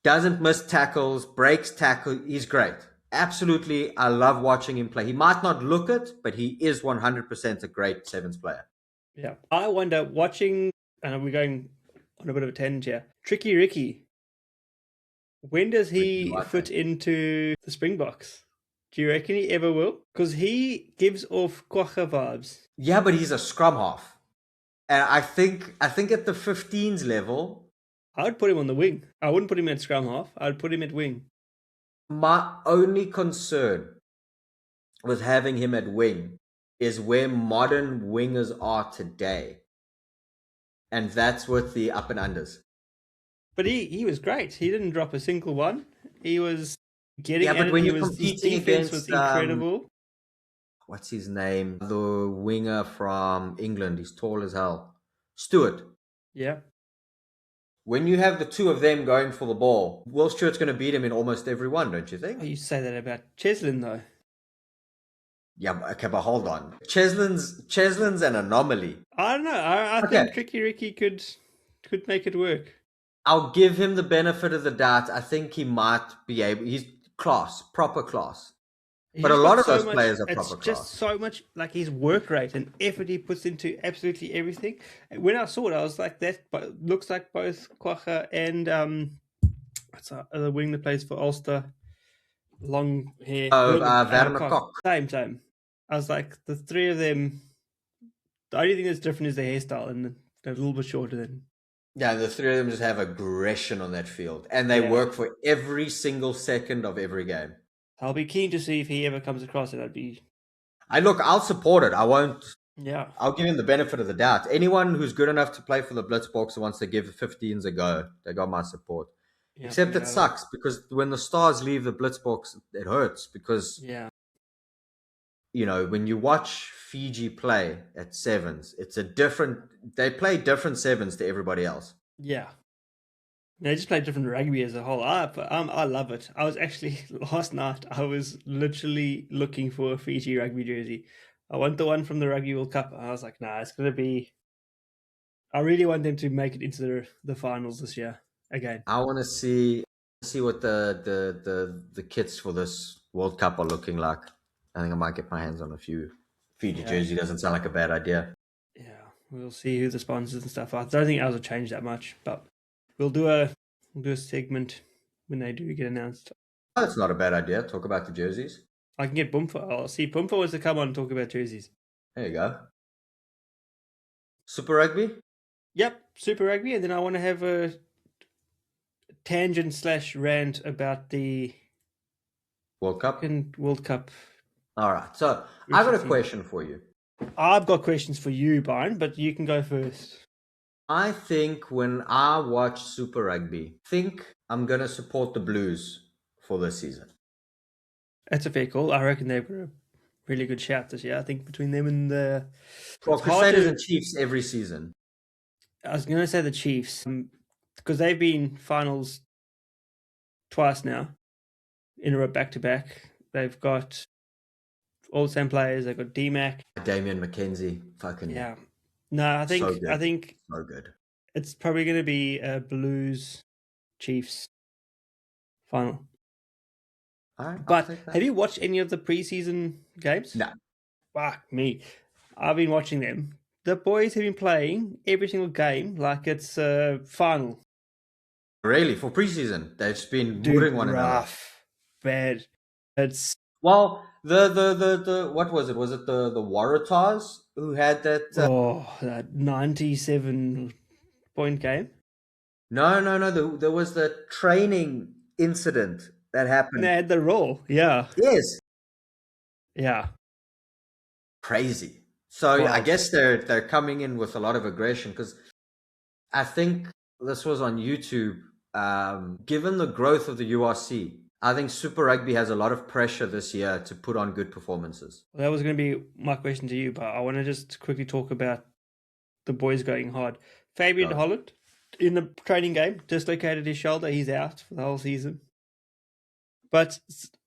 Doesn't miss tackles, breaks tackle. He's great. Absolutely, I love watching him play. He might not look it, but he is 100% a great sevens player.
Yeah. I wonder, watching, and we're going on a bit of a tangent here, Tricky Ricky, when does he fit into the Springboks? Do you reckon he ever will? Because he gives off Kwacha vibes.
Yeah, but he's a scrum half. And I think at the 15s level,
I would put him on the wing. I wouldn't put him at scrum half. I'd put him at wing.
My only concern with having him at wing is where modern wingers are today. And that's with the up and unders.
But he was great. He didn't drop a single one. He was
Yeah,
getting at
but
it.
when you're
His
competing
defense was
against
incredible.
what's his name? The winger from England. He's tall as hell. Stewart.
Yeah.
When you have the two of them going for the ball, Will Stewart's going to beat him in almost every one, don't you
Oh,
think?
you say that about Cheslin though.
Yeah, okay, but hold on. Cheslin's an anomaly.
I don't know. I
Okay,
think Tricky Ricky could make it work.
I'll give him the benefit of the doubt. I think he might be able. He's class, proper class.
He's
But a
just
lot
got
of
so
those
much.
players are
It's
proper
just
class.
so much like his work rate and effort he puts into absolutely everything. When I saw it, I was like, that looks like both Quacha and what's the wing that plays for Ulster, long hair,
Oh,
Vernon
Werner
Cock.
Kok.
Same. I was like, the three of them. The only thing that's different is their hairstyle, and they're a little bit shorter than.
Yeah, the three of them just have aggression on that field, and they
Yeah.
work for every single second of every game.
I'll be keen to see if he ever comes across it.
I'll support it. I won't.
Yeah.
I'll give him the benefit of the doubt. Anyone who's good enough to play for the Blitzboks wants to give the 15s a go, they got my support.
Yeah,
Except it sucks because when the Stars leave the Blitzboks, it hurts because,
yeah,
when you watch Fiji play at sevens, they play different sevens to everybody else.
yeah. They just play different rugby as a whole. I love it. I was actually last night. I was literally looking for a Fiji rugby jersey. I want the one from the Rugby World Cup. I was like, nah, it's gonna be. I really want them to make it into the finals this year again.
I want to see what the kits for this World Cup are looking like. I think I might get my hands on a few. Fiji jersey doesn't sound like a bad idea.
Yeah, we'll see who the sponsors and stuff are. I don't think ours will change that much, but we'll do a segment when they do get announced.
Oh, that's not a bad idea. Talk about the jerseys.
I can get Bumfa. I'll see Bumfa wants to come on and talk about jerseys.
There you go. Super Rugby?
Yep, Super Rugby, and then I want to have a tangent / rant about the
World Cup?
World Cup.
All right. So I've got a question for you.
I've got questions for you, Byron, but you can go first.
I think when I watch Super Rugby, I'm going to support the Blues for this season.
That's a fair call. I reckon they've got a really good shout this year. I think between them and the...
Well, Crusaders and Chiefs every season.
I was going to say the Chiefs, because they've been finals twice now, in a row, back-to-back. They've got all the same players. They've got D-Mac.
Damian McKenzie. Fucking
yeah. No, I think
so good.
It's probably going to be a Blues Chiefs final.
All right,
but have you watched any of the preseason games?
No.
Fuck me. I've been watching them. The boys have been playing every single game like it's a final.
Really? For preseason? They've just been mooring one another.
Bad. It's...
Well, the what was it? Was it the Waratahs who had that?
That 97-point game?
No. There was the training incident that happened.
And they had the roll, yeah.
Yes.
Yeah.
Crazy. So I guess they're coming in with a lot of aggression because I think this was on YouTube. Given the growth of the URC, I think Super Rugby has a lot of pressure this year to put on good performances.
Well, that was going to be my question to you, but I want to just quickly talk about the boys going hard. Fabian Holland, in the training game, dislocated his shoulder. He's out for the whole season. But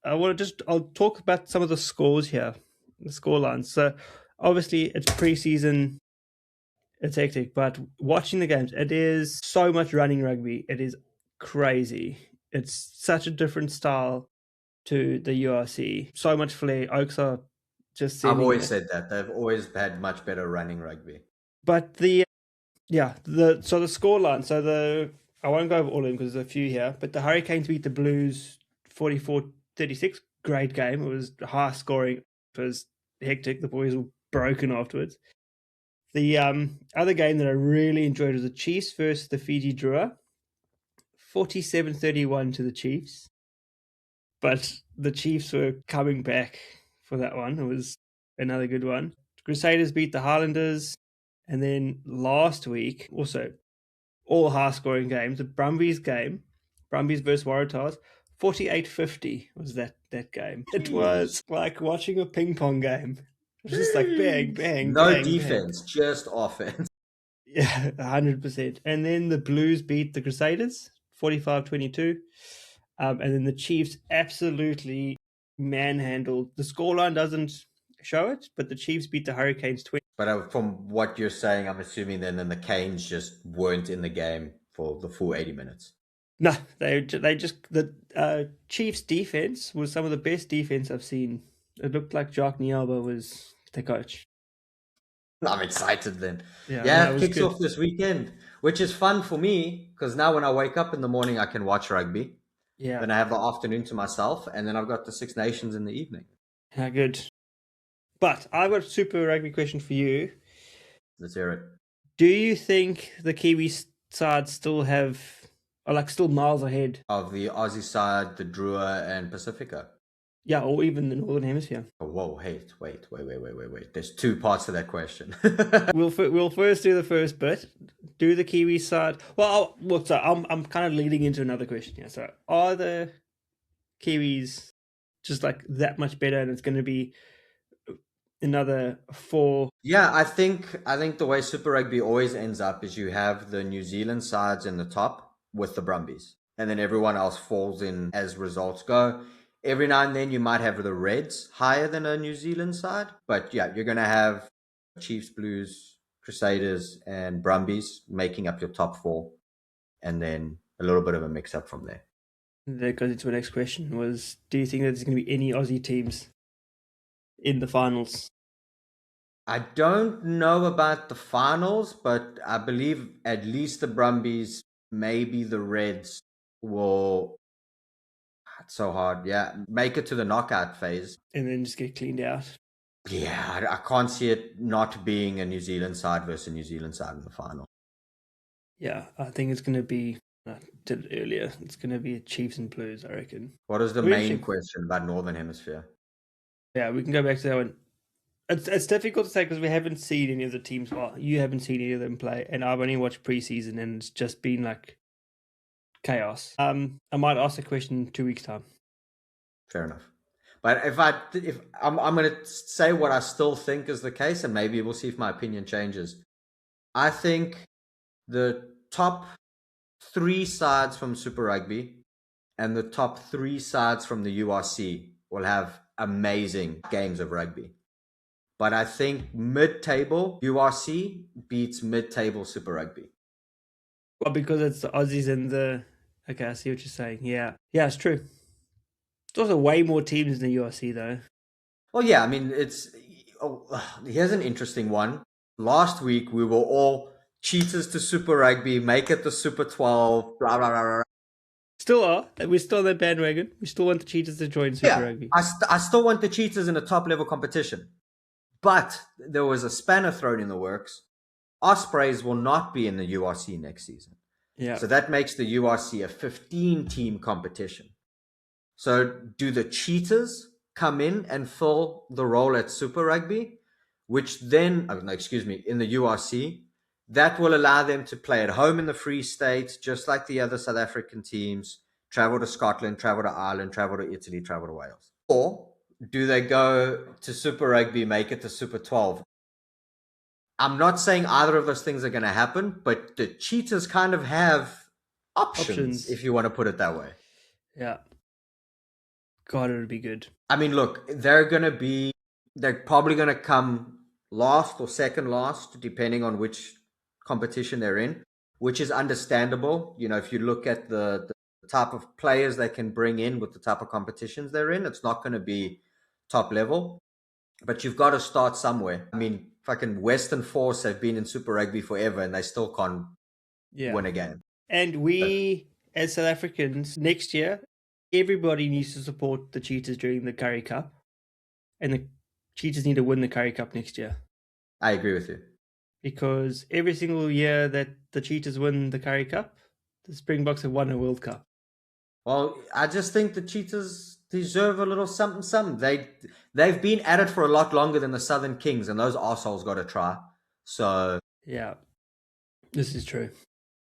I'll talk about some of the scores here, the score lines. So obviously it's preseason, it's hectic, but watching the games, it is so much running rugby. It is crazy. It's such a different style to the URC. So much flair. Oaks are just...
I've always said that. They've always had much better running rugby.
But the scoreline, I won't go over all of them because there's a few here, but the Hurricanes beat the Blues 44-36. Great game. It was high scoring. It was hectic. The boys were broken afterwards. The other game that I really enjoyed was the Chiefs versus the Fiji Drua. 47-31 to the Chiefs. But the Chiefs were coming back for that one. It was another good one. Crusaders beat the Highlanders. And then last week, also all high-scoring games, the Brumbies game, Brumbies versus Waratahs, 48-50 was that game. It was like watching a ping pong game. It was just like bang, bang,
No
bang, bang.
defense, just offense.
Yeah, 100%. And then the Blues beat the Crusaders, 45-22. And then the Chiefs absolutely manhandled. The scoreline doesn't show it, but the Chiefs beat the Hurricanes 20.
But from what you're saying, I'm assuming then the Canes just weren't in the game for the full 80 minutes.
No, they just the Chiefs defense was some of the best defense I've seen. It looked like Jock Nialba was the coach.
I'm excited then.
Yeah,
It kicks off this weekend, which is fun for me because now when I wake up in the morning, I can watch rugby.
Yeah.
Then I have the afternoon to myself, and then I've got the Six Nations in the evening.
Yeah, good. But I've got a Super Rugby question for you.
Let's hear it.
Do you think the Kiwi side still still miles ahead
of the Aussie side, the Drua, and Pacifica?
Yeah, or even the Northern Hemisphere.
Oh, whoa, wait. There's two parts to that question.
We'll first do the first bit. Do the Kiwi side... Well, I'm kind of leading into another question here. So, are the Kiwis just like that much better, and it's going to be another 4?
Yeah, I think the way Super Rugby always ends up is you have the New Zealand sides in the top with the Brumbies, and then everyone else falls in as results go. Every now and then you might have the Reds higher than a New Zealand side, but yeah, you're going to have Chiefs, Blues, Crusaders, and Brumbies making up your top 4, and then a little bit of a mix-up from there.
That goes into my next question was, do you think that there's going to be any Aussie teams in the finals?
I don't know about the finals, but I believe at least the Brumbies, maybe the Reds will... It's so hard. Yeah, make it to the knockout phase.
And then just get cleaned out.
Yeah, I can't see it not being a New Zealand side versus a New Zealand side in the final.
Yeah, I think it's going to be... I did it earlier. It's going to be a Chiefs and Blues, I reckon.
What is the main question about Northern Hemisphere?
Yeah, we can go back to that one. It's difficult to say because we haven't seen any of the teams. Well, you haven't seen any of them play, and I've only watched preseason, and it's just been like chaos. I might ask a question in 2 weeks' time.
Fair enough. But if I'm going to say what I still think is the case, and maybe we'll see if my opinion changes. I think the top 3 sides from Super Rugby and the top 3 sides from the URC will have amazing games of rugby. But I think mid-table URC beats mid-table Super Rugby.
Well, because it's the Aussies and the... Okay, I see what you're saying. Yeah, it's true. There's also way more teams in the URC, though.
Well, yeah, I mean, here's an interesting one. Last week, we were all cheaters to Super Rugby, make it the Super 12, blah, blah, blah, blah.
Still are. We're still on that bandwagon. We still want the cheaters to join Super Rugby.
I still want the cheaters in a top-level competition. But there was a spanner thrown in the works. Ospreys will not be in the URC next season.
Yeah.
So that makes the URC a 15-team competition. So do the cheaters come in and fill the role at Super Rugby, which then, in the URC, that will allow them to play at home in the Free State, just like the other South African teams, travel to Scotland, travel to Ireland, travel to Italy, travel to Wales. Or do they go to Super Rugby, make it to Super 12? I'm not saying either of those things are going to happen, but the cheaters kind of have options, if you want to put it that way.
Yeah. God, it would be good.
I mean, look, they're probably going to come last or second last, depending on which competition they're in, which is understandable. You know, if you look at the type of players they can bring in with the type of competitions they're in, it's not going to be top level. But you've got to start somewhere. I mean, fucking Western Force have been in Super Rugby forever, and they still can't win a game.
And we, as South Africans, next year, everybody needs to support the Cheetahs during the Currie Cup. And the Cheetahs need to win the Currie Cup next year.
I agree with you.
Because every single year that the Cheetahs win the Currie Cup, the Springboks have won a World Cup.
Well, I just think the Cheetahs deserve a little something. They've been at it for a lot longer than the Southern Kings, and those arseholes got to try. So,
Yeah, this is true.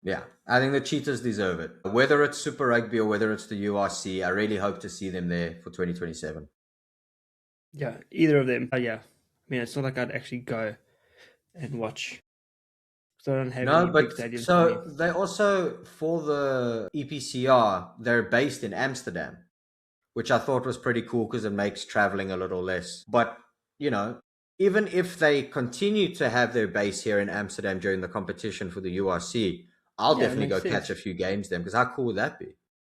yeah, I think the Cheetahs deserve it. Whether it's Super Rugby or whether it's the URC, I really hope to see them there for 2027.
Yeah, either of them. Yeah, I mean, it's not like I'd actually go and watch. So I don't have
No,
any big
but
stadiums for me.
so they also, for the EPCR, they're based in Amsterdam, which I thought was pretty cool because it makes traveling a little less. But, you know, even if they continue to have their base here in Amsterdam during the competition for the URC, I'll
Yeah, it
definitely
makes
go
sense.
catch a few games then, because how cool would that be?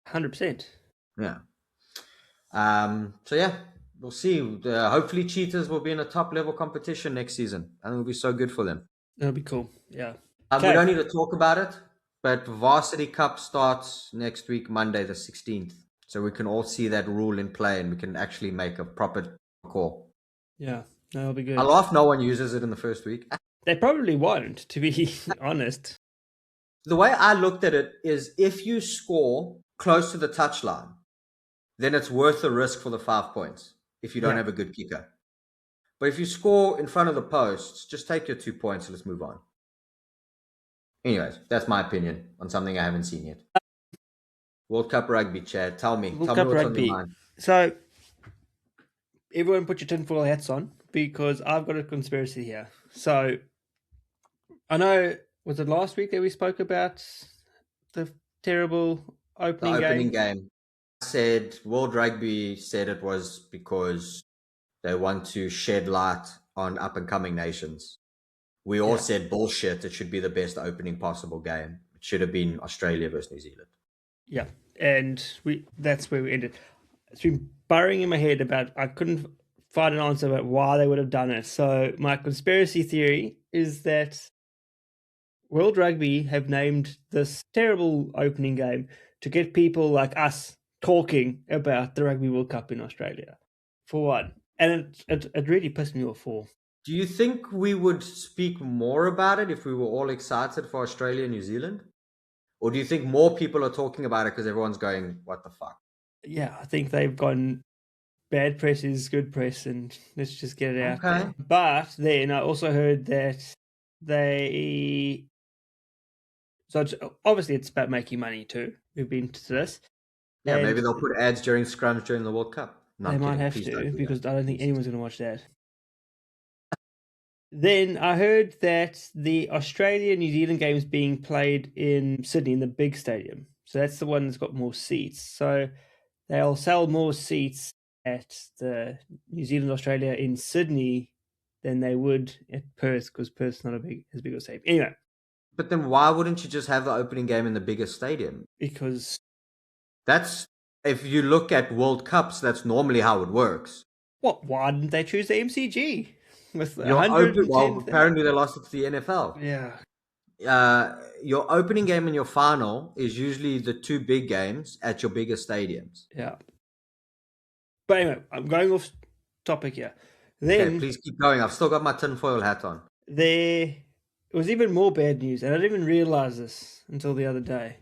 100%.
Yeah. So yeah, we'll see. Hopefully, Cheetahs will be in a top level competition next season, and it'll be so good for them.
That'll be cool. Yeah.
We don't
Okay.
need to talk about it, but Varsity Cup starts next week, Monday the 16th. So we can all see that rule in play, and we can actually make a proper call.
Yeah, that'll be
I
good.
laugh no one uses it in the first week.
They probably won't, to be honest.
The way I looked at it is if you score close to the touchline, then it's worth the risk for the 5 points if you don't
Yeah.
have a good kicker. But if you score in front of the posts, just take your 2 points and let's move on. Anyways, that's my opinion on something I haven't seen yet. World Cup rugby, Chad. Tell me
World Cup
what's on your
rugby.
mind.
So, everyone put your tinfoil hats on because I've got a conspiracy here. So, I know, was it last week that we spoke about the terrible
The
opening
opening
game?
game said World Rugby said it was because they want to shed light on up and coming nations. We all
Yeah.
said bullshit. It should be the best opening possible game. It should have been Australia versus New Zealand.
Yeah. And that's where we ended. It's been burrowing in my head about, I couldn't find an answer about why they would have done it. So, my conspiracy theory is that World Rugby have named this terrible opening game to get people like us talking about the Rugby World Cup in Australia, for one. And it really pissed me off for.
Do you think we would speak more about it if we were all excited for Australia and New Zealand? Or do you think more people are talking about it because everyone's going, what the fuck?
Yeah, I think they've gone bad press is good press and let's just get it out
Okay.
there. But then I also heard that they. So obviously it's about making money too. We've been to this.
Yeah, maybe
And
they'll put ads during scrums during the World Cup. No,
they
I'm
might
kidding.
have
Please don't
to
do that.
because I don't think
Please.
anyone's going to watch that. Then I heard that the Australia-New Zealand game is being played in Sydney in the big stadium. So that's the one that's got more seats. So they'll sell more seats at the New Zealand Australia in Sydney than they would at Perth because Perth's not as big a stadium. Anyway,
But then why wouldn't you just have the opening game in the biggest stadium?
because
That's, if you look at World Cups, that's normally how it works.
what? Why didn't they choose the MCG with
Well,
110,000?
apparently they lost it to the NFL.
Yeah,
Your opening game and your final is usually the two big games at your biggest stadiums.
yeah. But anyway, I'm going off topic here.
Okay,
Then
please keep going. I've still got my tinfoil hat on.
there was even more bad news, and I didn't even realize this until the other day.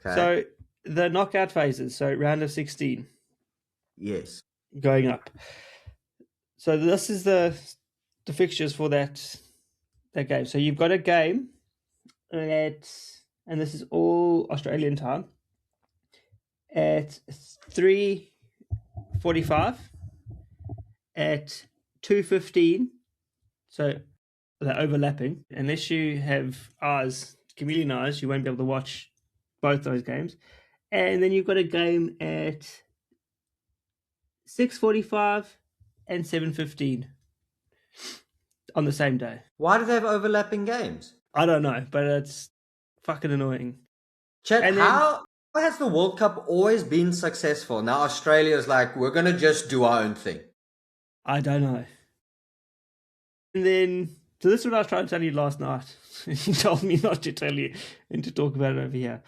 Okay.
So the knockout phases, so round of 16,
Yes.
going up. So this is the fixtures for that game. So you've got a game at, and this is all Australian time, at 3:45, at 2:15. So they're overlapping. Unless you have eyes, chameleon eyes, you won't be able to watch both those games. And then you've got a game at 6:45 and 7:15 on the same day.
Why do they have overlapping games?
I don't know, but it's fucking annoying.
Chet,
And then
how has the World Cup always been successful? Now Australia's like, we're going to just do our own thing.
I don't know. And then, so this is what I was trying to tell you last night. You told me not to tell you and to talk about it over here.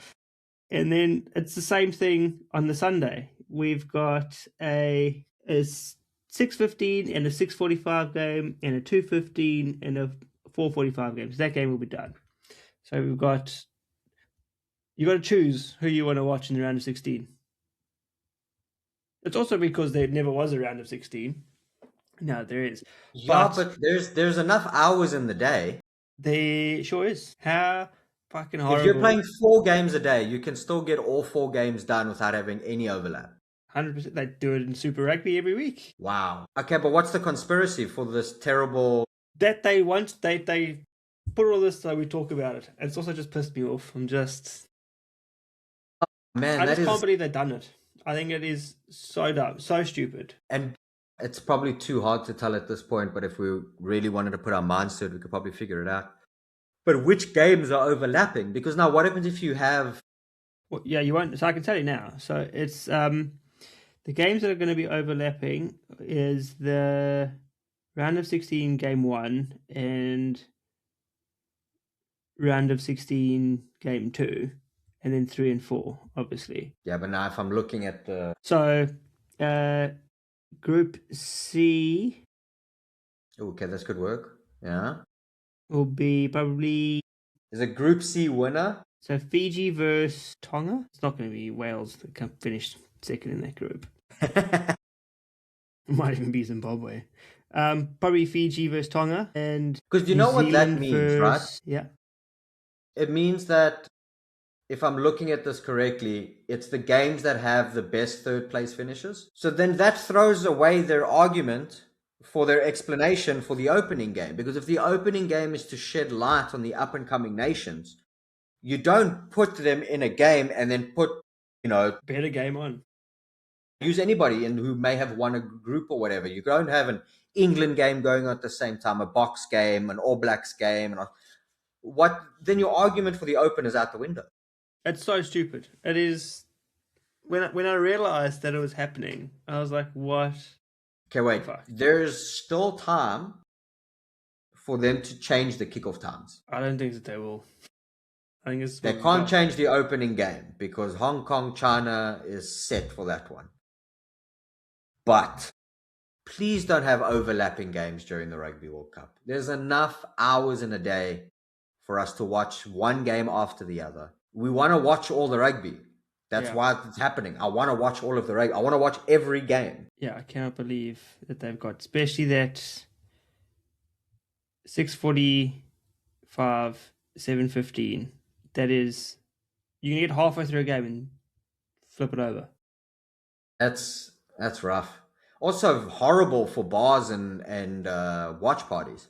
And then it's the same thing on the Sunday. We've got a 6:15 and a 6:45 game and a 2:15 and a 4:45 game. So that game will be done. So you got to choose who you want to watch in the round of 16. It's also because there never was a round of 16. No, there is.
Yeah,
But
but there's enough hours in the day.
there sure is. How fucking
If you're
horrible.
playing 4 games a day, you can still get all 4 games done without having any overlap.
100%. They do it in Super Rugby every week.
Wow. Okay, but what's the conspiracy for this terrible?
That they want, they put all this so we talk about it. And it's also just pissed me off.
Man,
I
that
just can't
is,
believe they've done it. I think it is so dumb, so stupid.
and it's probably too hard to tell at this point, but if we really wanted to put our minds to it, we could probably figure it out. But which games are overlapping? Because now, what happens if you have?
Well, yeah, you won't. So I can tell you now. So it's the games that are going to be overlapping is the round of 16 game 1 and round of 16 game 2, and then 3 and 4, obviously.
Yeah, but now if I'm looking at the,
So Group C
okay, this could work. Yeah,
will be probably
is a Group C winner?
so Fiji versus Tonga. It's not going to be Wales that can finish second in that group. It might even be Zimbabwe. Probably Fiji versus Tonga, and
Because you
New
know what that
Zealand
means, right?
yeah.
It means that if I'm looking at this correctly, it's the games that have the best third place finishes. So then that throws away their argument for their explanation for the opening game. Because if the opening game is to shed light on the up and coming nations, you don't put them in a game and then put,
Better game on.
use anybody in who may have won a group or whatever. You don't have an England game going on at the same time, a Box game, an All Blacks game, and what? Then your argument for the open is out the window.
It's so stupid. It is. When I realized that it was happening, I was like, "What?"
Okay, wait.
Fuck.
There's still time for them to change the kickoff times.
I don't think that they will. I think it's
They can't change the opening game because Hong Kong, China is set for that one. But please don't have overlapping games during the Rugby World Cup. There's enough hours in a day for us to watch one game after the other. We want to watch all the rugby. That's why it's happening. I want to watch all of the rugby. I want to watch every game.
Yeah, I cannot believe that they've got, especially that 6:45, 7:15. That is, you can get halfway through a game and flip it over.
That's rough. Also horrible for bars and watch parties.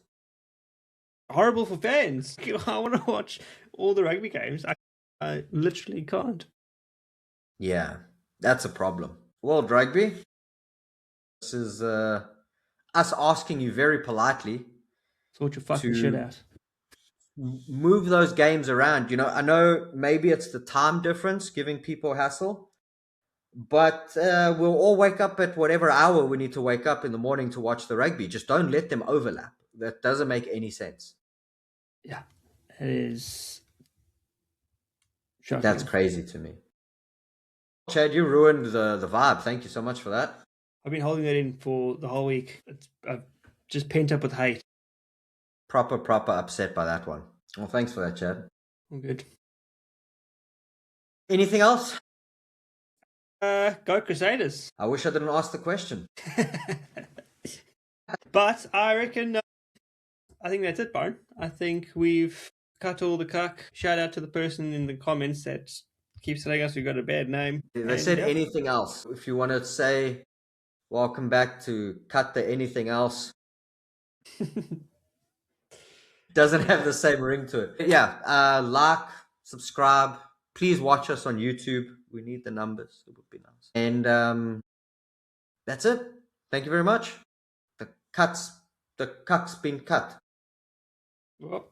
Horrible for fans. I want to watch all the rugby games. I literally can't.
Yeah, that's a problem. World Rugby, this is us asking you very politely
Sort your fucking shit out.
move those games around. I know maybe it's the time difference giving people hassle, but we'll all wake up at whatever hour we need to wake up in the morning to watch the rugby. Just don't let them overlap. That doesn't make any sense.
Yeah, it is shocking.
That's crazy to me. Chad, you ruined the vibe. Thank you so much for that.
I've been holding that in for the whole week. I've just pent up with hate.
Proper upset by that one. Well, thanks for that, Chad.
I'm good.
Anything else?
Go Crusaders.
I wish I didn't ask the question.
But I reckon, I think that's it, Byron. I think we've cut all the cuck. Shout out to the person in the comments that keeps telling us we've got a bad name.
They said anything else. If you want to say, welcome back to Cut the Anything Else. Doesn't have the same ring to it. But yeah, like, subscribe. Please watch us on YouTube. We need the numbers. It would be nice. And that's it. Thank you very much. The cuck's been cut.
Well.